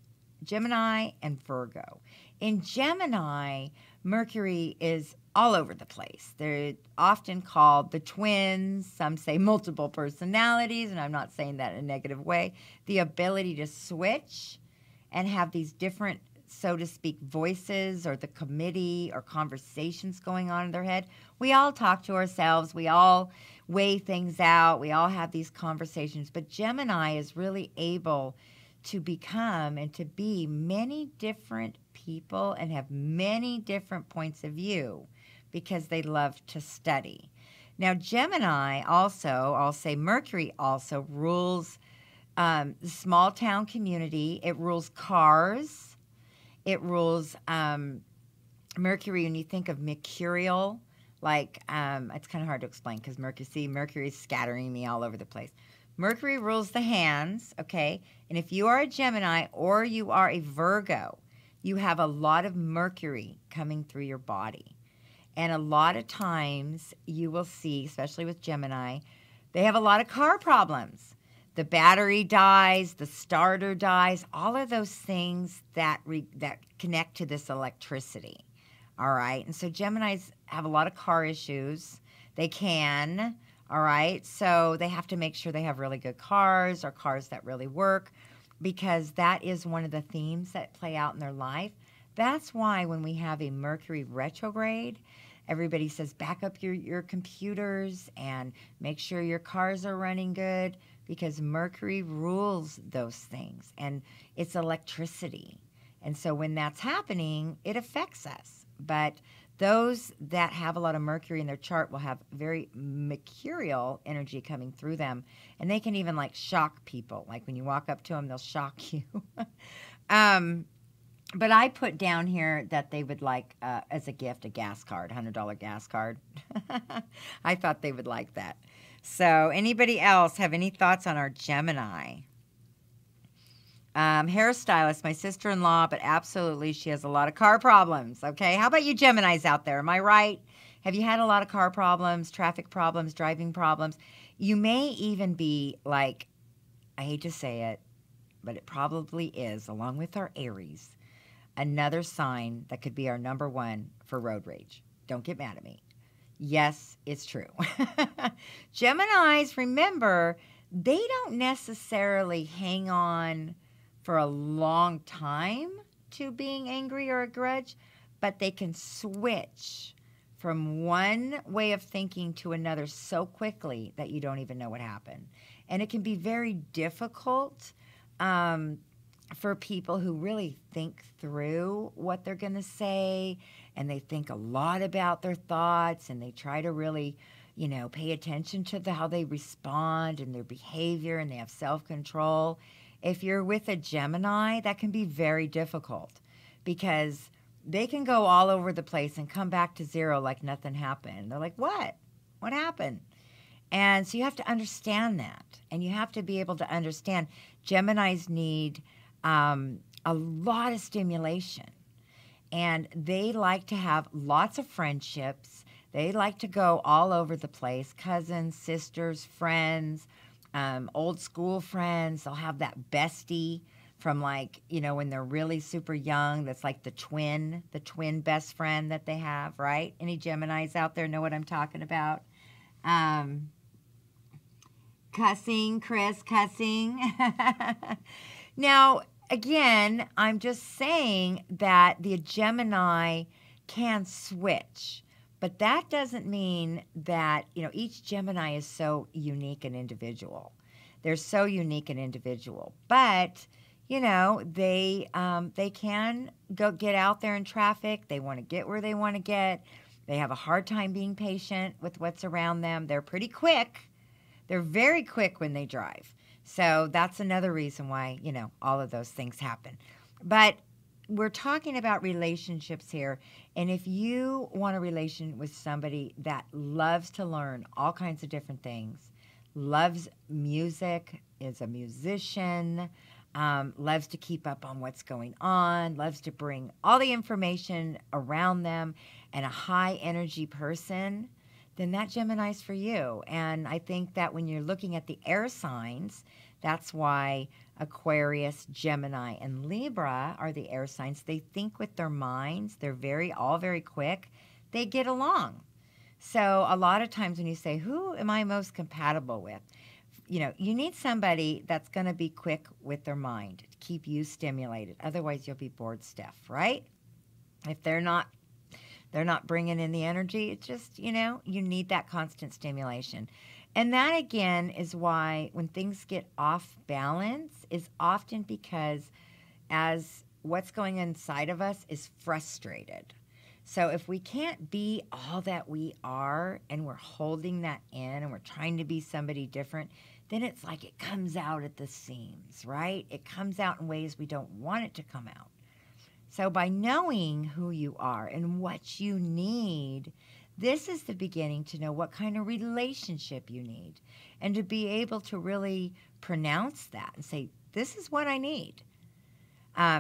C: Gemini and Virgo. In Gemini, Mercury is all over the place. They're often called the twins. Some say multiple personalities, and I'm not saying that in a negative way. The ability to switch and have these different, so to speak, voices or the committee or conversations going on in their head. We all talk to ourselves. We all weigh things out. We all have these conversations. But Gemini is really able to become and to be many different people and have many different points of view because they love to study. Now, Gemini also, I'll say Mercury also rules the small town community. It rules cars. It rules Mercury, when you think of mercurial, like it's kind of hard to explain because Mercury is scattering me all over the place. Mercury rules the hands, okay? And if you are a Gemini or you are a Virgo, you have a lot of Mercury coming through your body. And a lot of times you will see, especially with Gemini, they have a lot of car problems. The battery dies, the starter dies, all of those things that connect to this electricity, all right? And so Geminis have a lot of car issues. They can, all right? So they have to make sure they have really good cars or cars that really work because that is one of the themes that play out in their life. That's why when we have a Mercury retrograde, everybody says back up your computers and make sure your cars are running good because Mercury rules those things and it's electricity. And so when that's happening, it affects us. But those that have a lot of Mercury in their chart will have very mercurial energy coming through them. And they can even like shock people. Like when you walk up to them, they'll shock you. But I put down here that they would like, as a gift, a gas card, $100 gas card. I thought they would like that. So anybody else have any thoughts on our Gemini? Hairstylist, my sister-in-law, but absolutely she has a lot of car problems. Okay, how about you Geminis out there? Am I right? Have you had a lot of car problems, traffic problems, driving problems? You may even be like, I hate to say it, but it probably is, along with our Aries, another sign that could be our number one for road rage. Don't get mad at me. Yes, it's true. Geminis, remember, they don't necessarily hang on for a long time to being angry or a grudge, but they can switch from one way of thinking to another so quickly that you don't even know what happened. And it can be very difficult for people who really think through what they're going to say, and they think a lot about their thoughts, and they try to really, pay attention to how they respond and their behavior, and they have self-control. If you're with a Gemini, that can be very difficult because they can go all over the place and come back to zero like nothing happened. They're like, what? What happened? And so you have to understand that, and you have to be able to understand Geminis need a lot of stimulation, and they like to have lots of friendships. They like to go all over the place, cousins, sisters, friends, old school friends. They'll have that bestie from when they're really super young. That's like the twin best friend that they have, right? Any Geminis out there know what I'm talking about? Cussing, Chris, cussing. Now, again, I'm just saying that the Gemini can switch, but that doesn't mean that, each Gemini is so unique and individual. They're so unique and individual, but, they can go get out there in traffic. They want to get where they want to get. They have a hard time being patient with what's around them. They're pretty quick. They're very quick when they drive. So that's another reason why, all of those things happen. But we're talking about relationships here. And if you want a relation with somebody that loves to learn all kinds of different things, loves music, is a musician, loves to keep up on what's going on, loves to bring all the information around them, and a high energy person, then that Gemini's for you. And I think that when you're looking at the air signs, that's why Aquarius, Gemini, and Libra are the air signs. They think with their minds. They're all very quick. They get along. So a lot of times when you say, who am I most compatible with? You need somebody that's going to be quick with their mind, to keep you stimulated. Otherwise, you'll be bored stiff, right? If they're not bringing in the energy. It's just, you need that constant stimulation. And that, again, is why when things get off balance is often because as what's going inside of us is frustrated. So if we can't be all that we are and we're holding that in and we're trying to be somebody different, then it's like it comes out at the seams, right? It comes out in ways we don't want it to come out. So by knowing who you are and what you need, this is the beginning to know what kind of relationship you need and to be able to really pronounce that and say, this is what I need.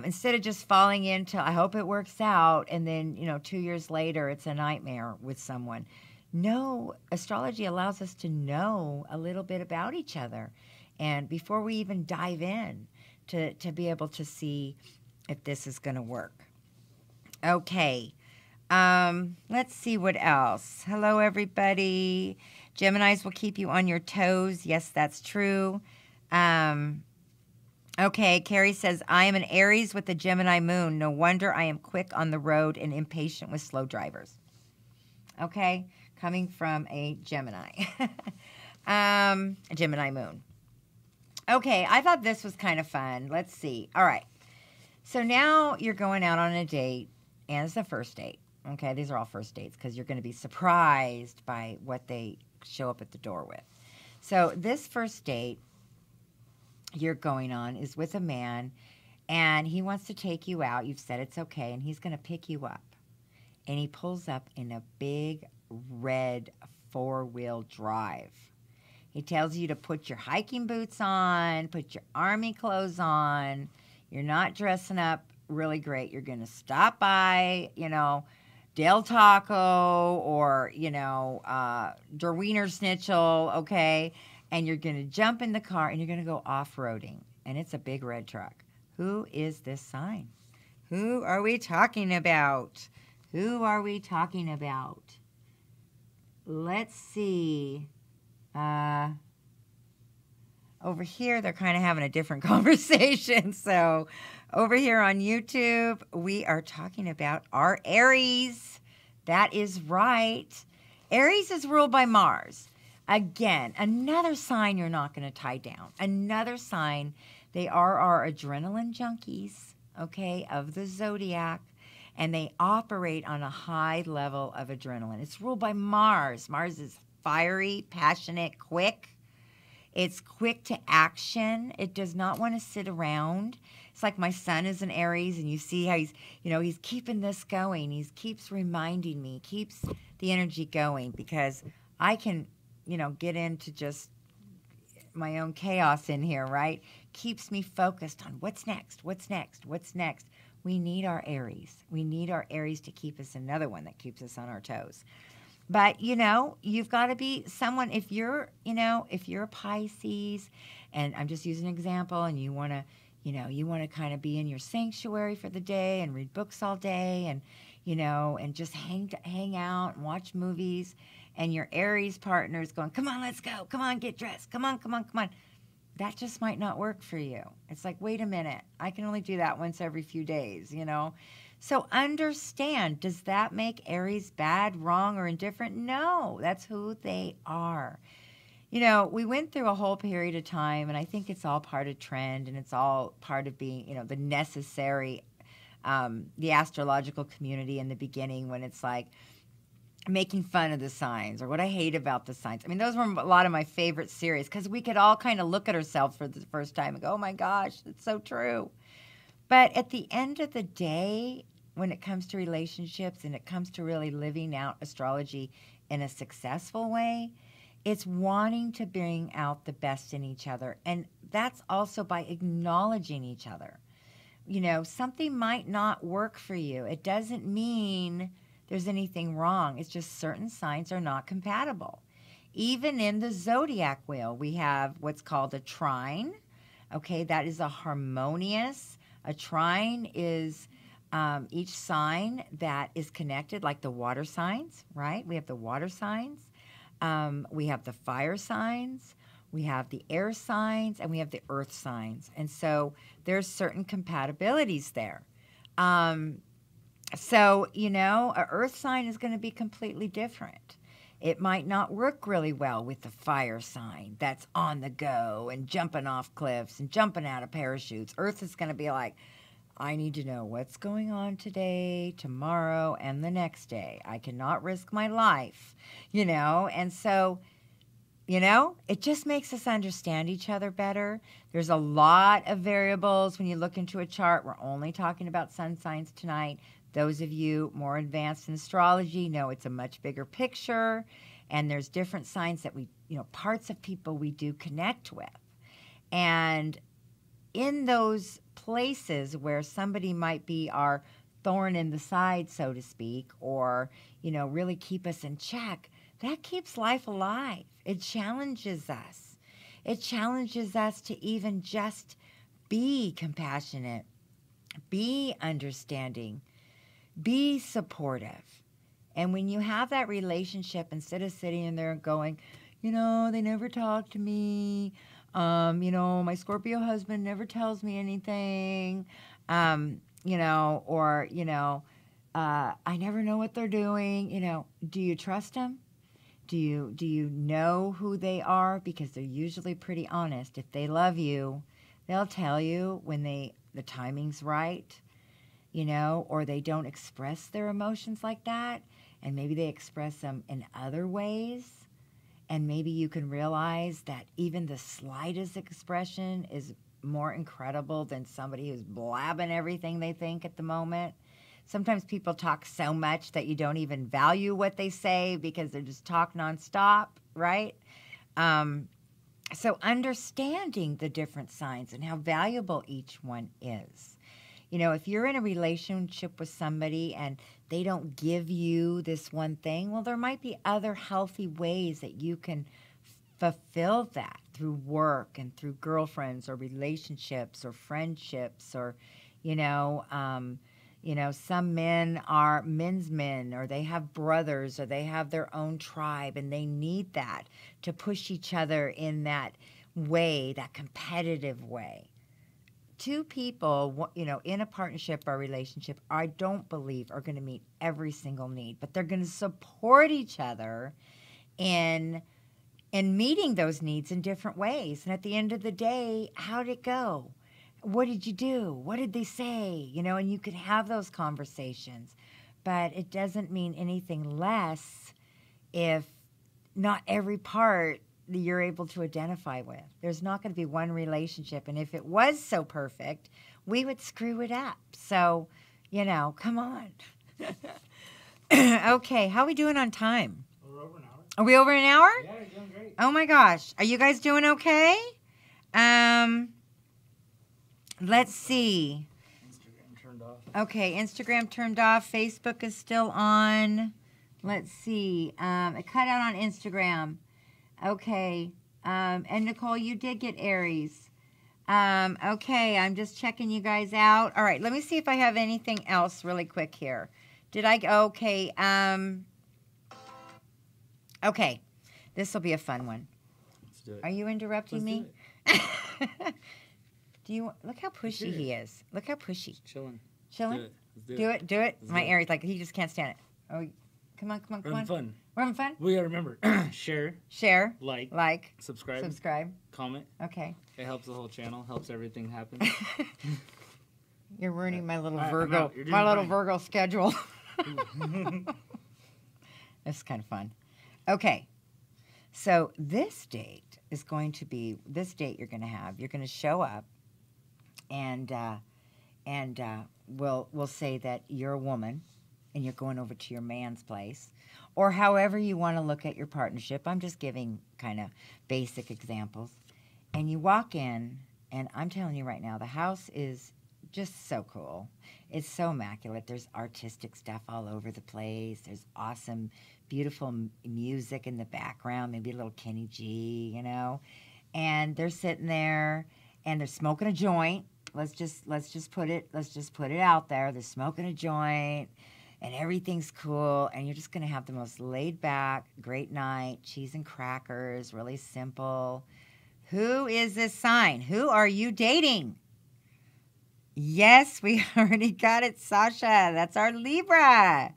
C: Instead of just falling into, I hope it works out, and then, 2 years later, it's a nightmare with someone. No, astrology allows us to know a little bit about each other. And before we even dive in, to be able to see if this is going to work. Okay. Let's see what else. Hello, everybody. Geminis will keep you on your toes. Yes, that's true. Okay, Carrie says, I am an Aries with a Gemini moon. No wonder I am quick on the road and impatient with slow drivers. Okay, coming from a Gemini. A Gemini moon. Okay, I thought this was kind of fun. Let's see. All right. So now you're going out on a date, and it's the first date. Okay, these are all first dates because you're going to be surprised by what they show up at the door with. So this first date you're going on is with a man, And he wants to take you out. You've said it's okay, and he's going to pick you up. And he pulls up in a big red 4-wheel drive. He tells you to put your hiking boots on, put your army clothes on. You're not dressing up really great. You're going to stop by, Del Taco or, Der Wiener Schnitzel, okay? And you're going to jump in the car and you're going to go off-roading. And it's a big red truck. Who is this sign? Who are we talking about? Who are we talking about? Let's see. Over here, they're kind of having a different conversation. So over here on YouTube, we are talking about our Aries. That is right. Aries is ruled by Mars. Again, another sign you're not going to tie down. Another sign. They are our adrenaline junkies, okay, of the zodiac. And they operate on a high level of adrenaline. It's ruled by Mars. Mars is fiery, passionate, quick. It's quick to action. It does not want to sit around. It's like my son is an Aries, and you see how he's keeping this going. He keeps reminding me, keeps the energy going, because I can, get into just my own chaos in here, right? Keeps me focused on what's next, what's next, what's next. We need our Aries. We need our Aries to keep us, another one that keeps us on our toes. But, you've got to be someone, if you're a Pisces, and I'm just using an example, and you want to kind of be in your sanctuary for the day and read books all day and, and just hang out and watch movies, and your Aries partner is going, come on, let's go. Come on, get dressed. Come on, come on, come on. That just might not work for you. It's like, wait a minute. I can only do that once every few days, So understand, does that make Aries bad, wrong, or indifferent? No, that's who they are. We went through a whole period of time, and I think it's all part of trend, and it's all part of being, the necessary, the astrological community in the beginning, when it's like making fun of the signs or what I hate about the signs. I mean, those were a lot of my favorite series, because we could all kind of look at ourselves for the first time and go, oh my gosh, it's so true. But at the end of the day, when it comes to relationships and it comes to really living out astrology in a successful way, it's wanting to bring out the best in each other. And that's also by acknowledging each other. Something might not work for you. It doesn't mean there's anything wrong. It's just certain signs are not compatible. Even in the zodiac wheel, we have what's called a trine. Okay, that is a harmonious. A trine is each sign that is connected, like the water signs, right? We have the water signs. We have the fire signs. We have the air signs, and we have the earth signs. And so there's certain compatibilities there. So, a earth sign is going to be completely different. It might not work really well with the fire sign that's on the go and jumping off cliffs and jumping out of parachutes. Earth is going to be like, I need to know what's going on today, tomorrow, and the next day. I cannot risk my life, And so, it just makes us understand each other better. There's a lot of variables when you look into a chart. We're only talking about sun signs tonight. Those of you more advanced in astrology know it's a much bigger picture, and there's different signs that we, parts of people we do connect with. And in those places where somebody might be our thorn in the side, so to speak, or, really keep us in check, that keeps life alive. It challenges us. It challenges us to even just be compassionate, be understanding, be supportive. And when you have that relationship, instead of sitting in there and going, they never talk to me, my Scorpio husband never tells me anything, or, I never know what they're doing, do you trust them? Do you know who they are? Because they're usually pretty honest. If they love you, they'll tell you when the timing's right, or they don't express their emotions like that, and maybe they express them in other ways, and maybe you can realize that even the slightest expression is more incredible than somebody who's blabbing everything they think at the moment. Sometimes people talk so much that you don't even value what they say because they just talk nonstop, right? So understanding the different signs and how valuable each one is. You know, if you're in a relationship with somebody and they don't give you this one thing, well, there might be other healthy ways that you can fulfill that through work and through girlfriends or relationships or friendships or, some men are men's men, or they have brothers, or they have their own tribe, and they need that to push each other in that way, that competitive way. Two people, in a partnership or relationship, I don't believe are going to meet every single need, but they're going to support each other in meeting those needs in different ways. And at the end of the day, how'd it go? What did you do? What did they say? And you could have those conversations, but it doesn't mean anything less if not every part that you're able to identify with. There's not going to be one relationship, and if it was so perfect, we would screw it up. So, come on. Okay, how are we doing on time?
B: We're over an hour.
C: Are we over an hour?
B: Yeah, you're doing great.
C: Oh my gosh. Are you guys doing okay? Let's see.
B: Instagram turned off.
C: Okay, Instagram turned off. Facebook is still on. Let's see. It cut out on Instagram. Okay. And Nicole, you did get Aries. Okay, I'm just checking you guys out. All right, let me see if I have anything else really quick here. Did I? Okay. Okay. This will be a fun one.
B: Let's do it.
C: Are you interrupting me? Do you look how pushy he is? Look how pushy.
B: Just chilling.
C: Chilling?
B: Let's do it.
C: Do it.
B: Let's
C: My
B: do it.
C: Aries, like, he just can't stand it. Oh, come on.
B: We're having fun.
C: We're having fun?
B: We gotta remember, share,
C: Share,
B: like, subscribe, comment.
C: Okay.
B: It helps the whole channel, helps everything happen.
C: You're ruining my little
B: All right, I'm
C: Virgo,
B: out. You're doing
C: my little
B: fine.
C: Virgo schedule. This is kind of fun. Okay. So this date is going to be, this date you're going to have, you're going to show up and we'll say that you're a woman and you're going over to your man's place, or however you want to look at your partnership. I'm just giving kind of basic examples. And you walk in, and I'm telling you right now, the house is just so cool. It's so immaculate. There's artistic stuff all over the place. There's awesome, beautiful music in the background, maybe a little Kenny G, And they're sitting there, and they're smoking a joint. Let's just put it out there. They're smoking a joint, and everything's cool, and you're just going to have the most laid-back, great night, cheese and crackers, really simple. Who is this sign? Who are you dating? Yes, we already got it, Sasha. That's our Libra.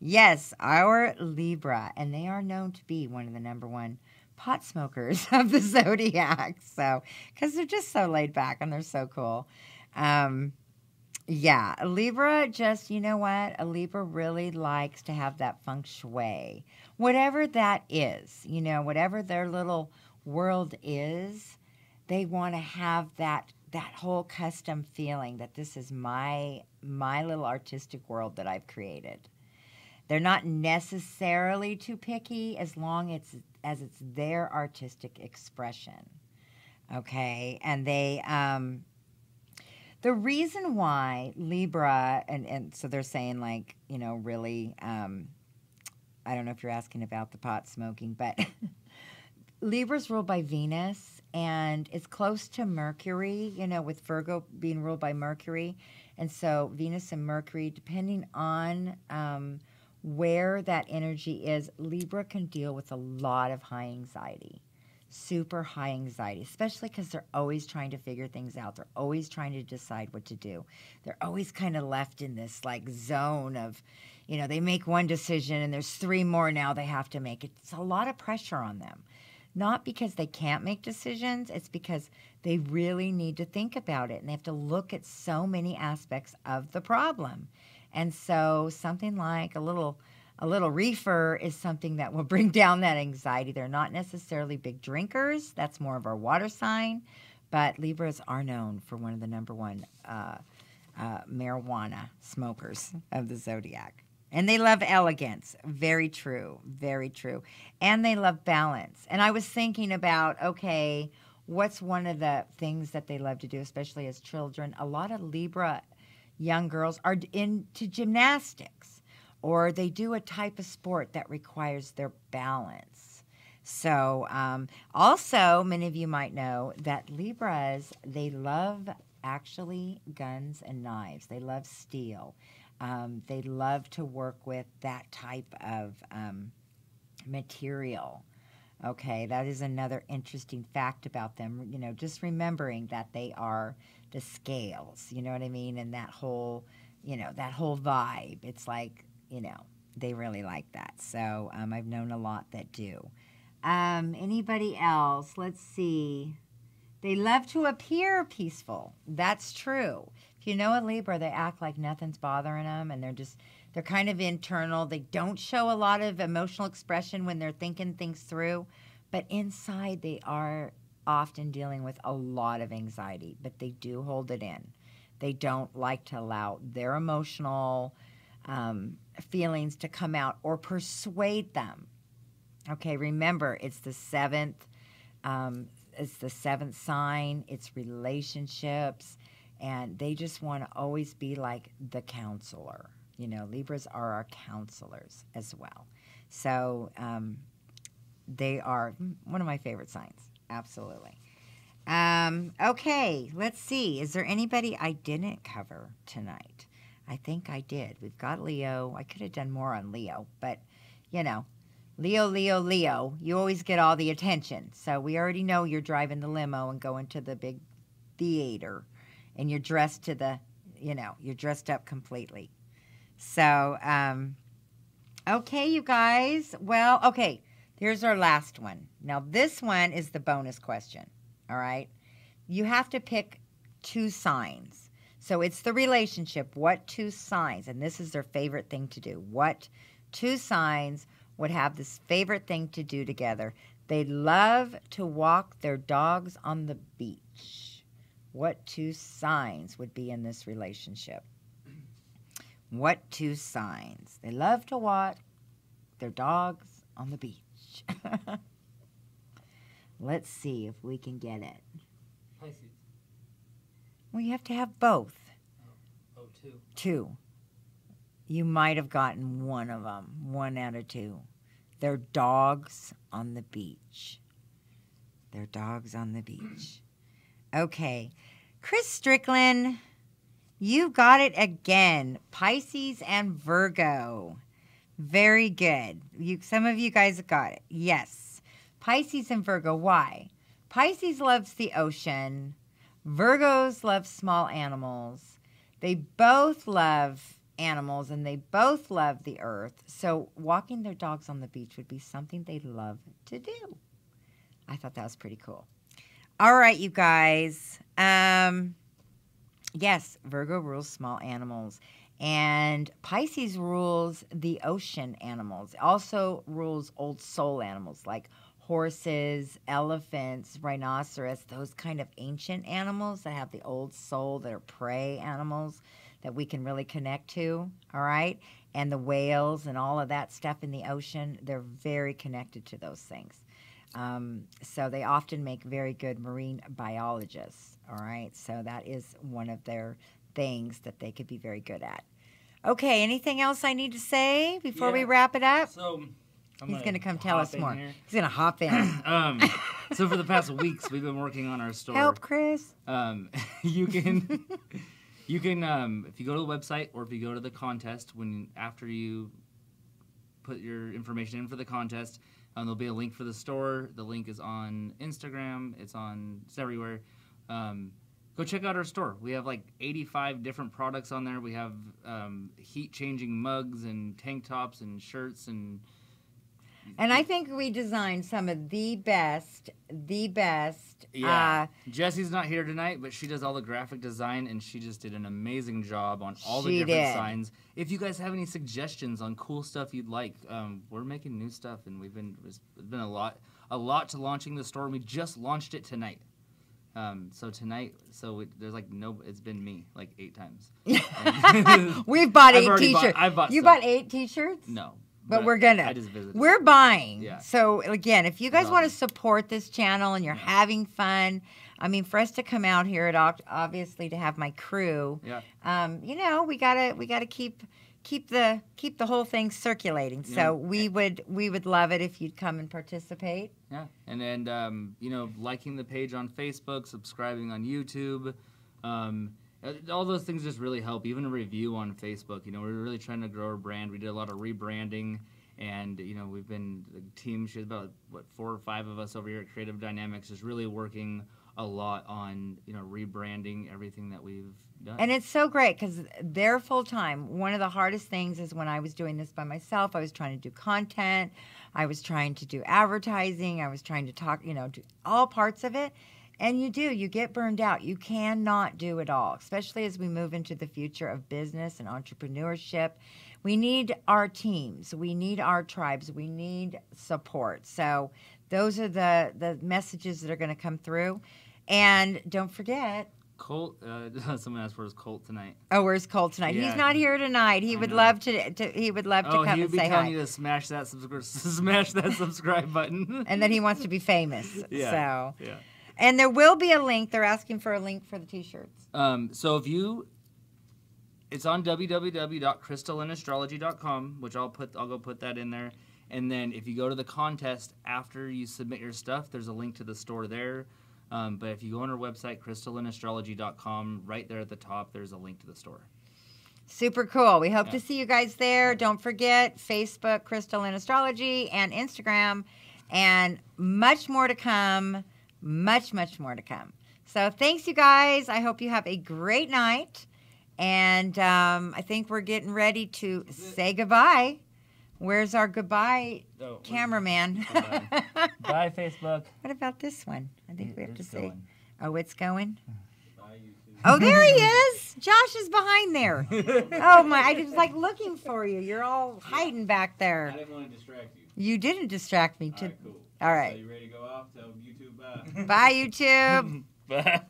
C: Yes, our Libra, and they are known to be one of the #1 pot smokers of the zodiac. So, because they're just so laid back and they're so cool. Yeah, a Libra just, you know what? A Libra really likes to have that feng shui. Whatever that is, whatever their little world is, they want to have that whole custom feeling that this is my little artistic world that I've created. They're not necessarily too picky as long as it's their artistic expression. Okay? And they the reason why Libra, and so they're saying, like, really, I don't know if you're asking about the pot smoking, but Libra's ruled by Venus, and it's close to Mercury, with Virgo being ruled by Mercury. And so Venus and Mercury, depending on where that energy is, Libra can deal with a lot of high anxiety. Super high anxiety, especially because they're always trying to figure things out. They're always trying to decide what to do. They're always kind of left in this like zone of, they make one decision and there's 3 more now they have to make. It's a lot of pressure on them. Not because they can't make decisions, it's because they really need to think about it and they have to look at so many aspects of the problem. And so something like a little reefer is something that will bring down that anxiety. They're not necessarily big drinkers. That's more of our water sign. but Libras are known for one of the number one marijuana smokers of the zodiac. And they love elegance. Very true. Very true. And they love balance. And I was thinking about, okay, what's one of the things that they love to do, especially as children? A lot of Libra young girls are into gymnastics, or they do a type of sport that requires their balance. So also, many of you might know that Libras, they love actually guns and knives. They love steel. They love to work with that type of material. Okay, that is another interesting fact about them. You know, just remembering that they are the scales, you know what I mean? And that whole, you know, that whole vibe. It's like, you know, they really like that. So I've known a lot that do. Anybody else? Let's see. They love to appear peaceful. That's true. If you know a Libra, they act like nothing's bothering them, and they're kind of internal. They don't show a lot of emotional expression when they're thinking things through, but inside they are often dealing with a lot of anxiety, but they do hold it in. They don't like to allow their emotional feelings to come out or persuade them. Okay, remember, it's the seventh sign, it's relationships, and they just want to always be like the counselor. You know, Libras are our counselors as well. So they are one of my favorite signs, absolutely. Okay, let's see. Is there anybody I didn't cover tonight? I think I did. We've got Leo. I could have done more on Leo, but, you know, Leo, you always get all the attention. So we already know you're driving the limo and going to the big theater, and you're dressed to the, you know, you're dressed up completely. So, okay, you guys. Well, okay, here's our last one. Now, this one is the bonus question, all right? You have to pick 2 signs. So it's the relationship. What 2 signs? And this is their favorite thing to do. What 2 signs would have this favorite thing to do together? They love to walk their dogs on the beach. What 2 signs would be in this relationship? What 2 signs? They love to walk their dogs on the beach. Let's see if we can get it.
B: Pisces.
C: Well, you have to have both.
B: Oh, 2.
C: 2. You might have gotten one of them, 1 out of 2. They're dogs on the beach. They're dogs on the beach. Okay. Chris Strickland, you got it again. Pisces and Virgo. Very good. Some of you guys got it. Yes. Pisces and Virgo. Why? Pisces loves the ocean. Virgos love small animals. They both love animals, and they both love the earth. So walking their dogs on the beach would be something they love to do. I thought that was pretty cool. All right, you guys. Yes, Virgo rules small animals, and Pisces rules the ocean animals. Also rules old soul animals like horses, elephants, rhinoceros, those kind of ancient animals that have the old soul, that are prey animals that we can really connect to, all right? And the whales and all of that stuff in the ocean, they're very connected to those things. So they often make very good marine biologists, all right? So that is one of their things that they could be very good at. Okay, anything else I need to say before we wrap it up?
B: So
C: He's going to come tell us more.
B: Here.
C: He's going to hop in.
B: So for the past weeks, we've been working on our store.
C: Help, Chris.
B: You can, if you go to the website or if you go to the contest, after you put your information in for the contest, there'll be a link for the store. The link is on Instagram. It's everywhere. Go check out our store. We have like 85 different products on there. We have heat-changing mugs and tank tops and shirts and
C: I think we designed some of the best.
B: Yeah. Jessie's not here tonight, but she does all the graphic design, and she just did an amazing job on all the different signs. If you guys have any suggestions on cool stuff you'd like, we're making new stuff, and it's been a lot to launching the store. We just launched it tonight. So tonight, there's like it's been me like 8 times.
C: We've bought
B: I've
C: 8
B: already
C: T-shirts.
B: I've bought
C: You
B: stuff.
C: bought 8 T-shirts?
B: No.
C: But we're gonna.
B: I just visited.
C: We're buying.
B: Yeah.
C: So again, if you guys
B: It's
C: want to
B: awesome.
C: support this channel and you're having fun, I mean, for us to come out here, obviously to have my crew,
B: Yeah.
C: you know, we gotta keep the whole thing circulating. So
B: Yeah.
C: we would love it if you'd come and participate.
B: Yeah. And then you know, liking the page on Facebook, subscribing on YouTube. All those things just really help. Even a review on Facebook. You know, we're really trying to grow our brand. We did a lot of rebranding, and you know, we've been the team. She's about 4 or 5 of us over here at Creative Dynamics, is really working a lot on rebranding everything that we've done.
C: And it's so great because they're full time. One of the hardest things is when I was doing this by myself, I was trying to do content, I was trying to do advertising, I was trying to talk, do all parts of it. And you get burned out. You cannot do it all, especially as we move into the future of business and entrepreneurship. We need our teams. We need our tribes. We need support. So those are the messages that are going to come through. And don't forget.
B: Colt, someone asked where's Colt tonight.
C: Oh, where's Colt tonight?
B: Yeah.
C: He's not here tonight. He would love to come
B: he
C: and
B: would be
C: say
B: telling
C: hi.
B: you to smash that subscribe button.
C: And then he wants to be famous.
B: Yeah.
C: So.
B: Yeah.
C: And there will be a link. They're asking for a link for the T-shirts.
B: So it's on www.crystallynastrology.com, which I'll go put that in there. And then if you go to the contest after you submit your stuff, there's a link to the store there. But if you go on our website, crystallynastrology.com, right there at the top, there's a link to the store.
C: Super cool. We hope
B: Yeah.
C: to see you guys there. Don't forget Facebook, Crystal Lynn Astrology, and Instagram, and much more to come. Much, much more to come. So thanks, you guys. I hope you have a great night. And I think we're getting ready to say goodbye. Where's our goodbye cameraman?
B: Bye, Facebook.
C: What about this one? I think we have to
B: It's
C: say.
B: going.
C: Oh, it's going?
D: Bye, YouTube.
C: Oh, there he is. Josh is behind there. Oh, my. I was like looking for you. You're all hiding back
D: I
C: there.
D: didn't want to distract you.
C: You didn't distract me.
D: All right, cool.
C: All right.
D: So you ready to go off? Tell YouTube bye.
C: Bye, YouTube.
B: Bye.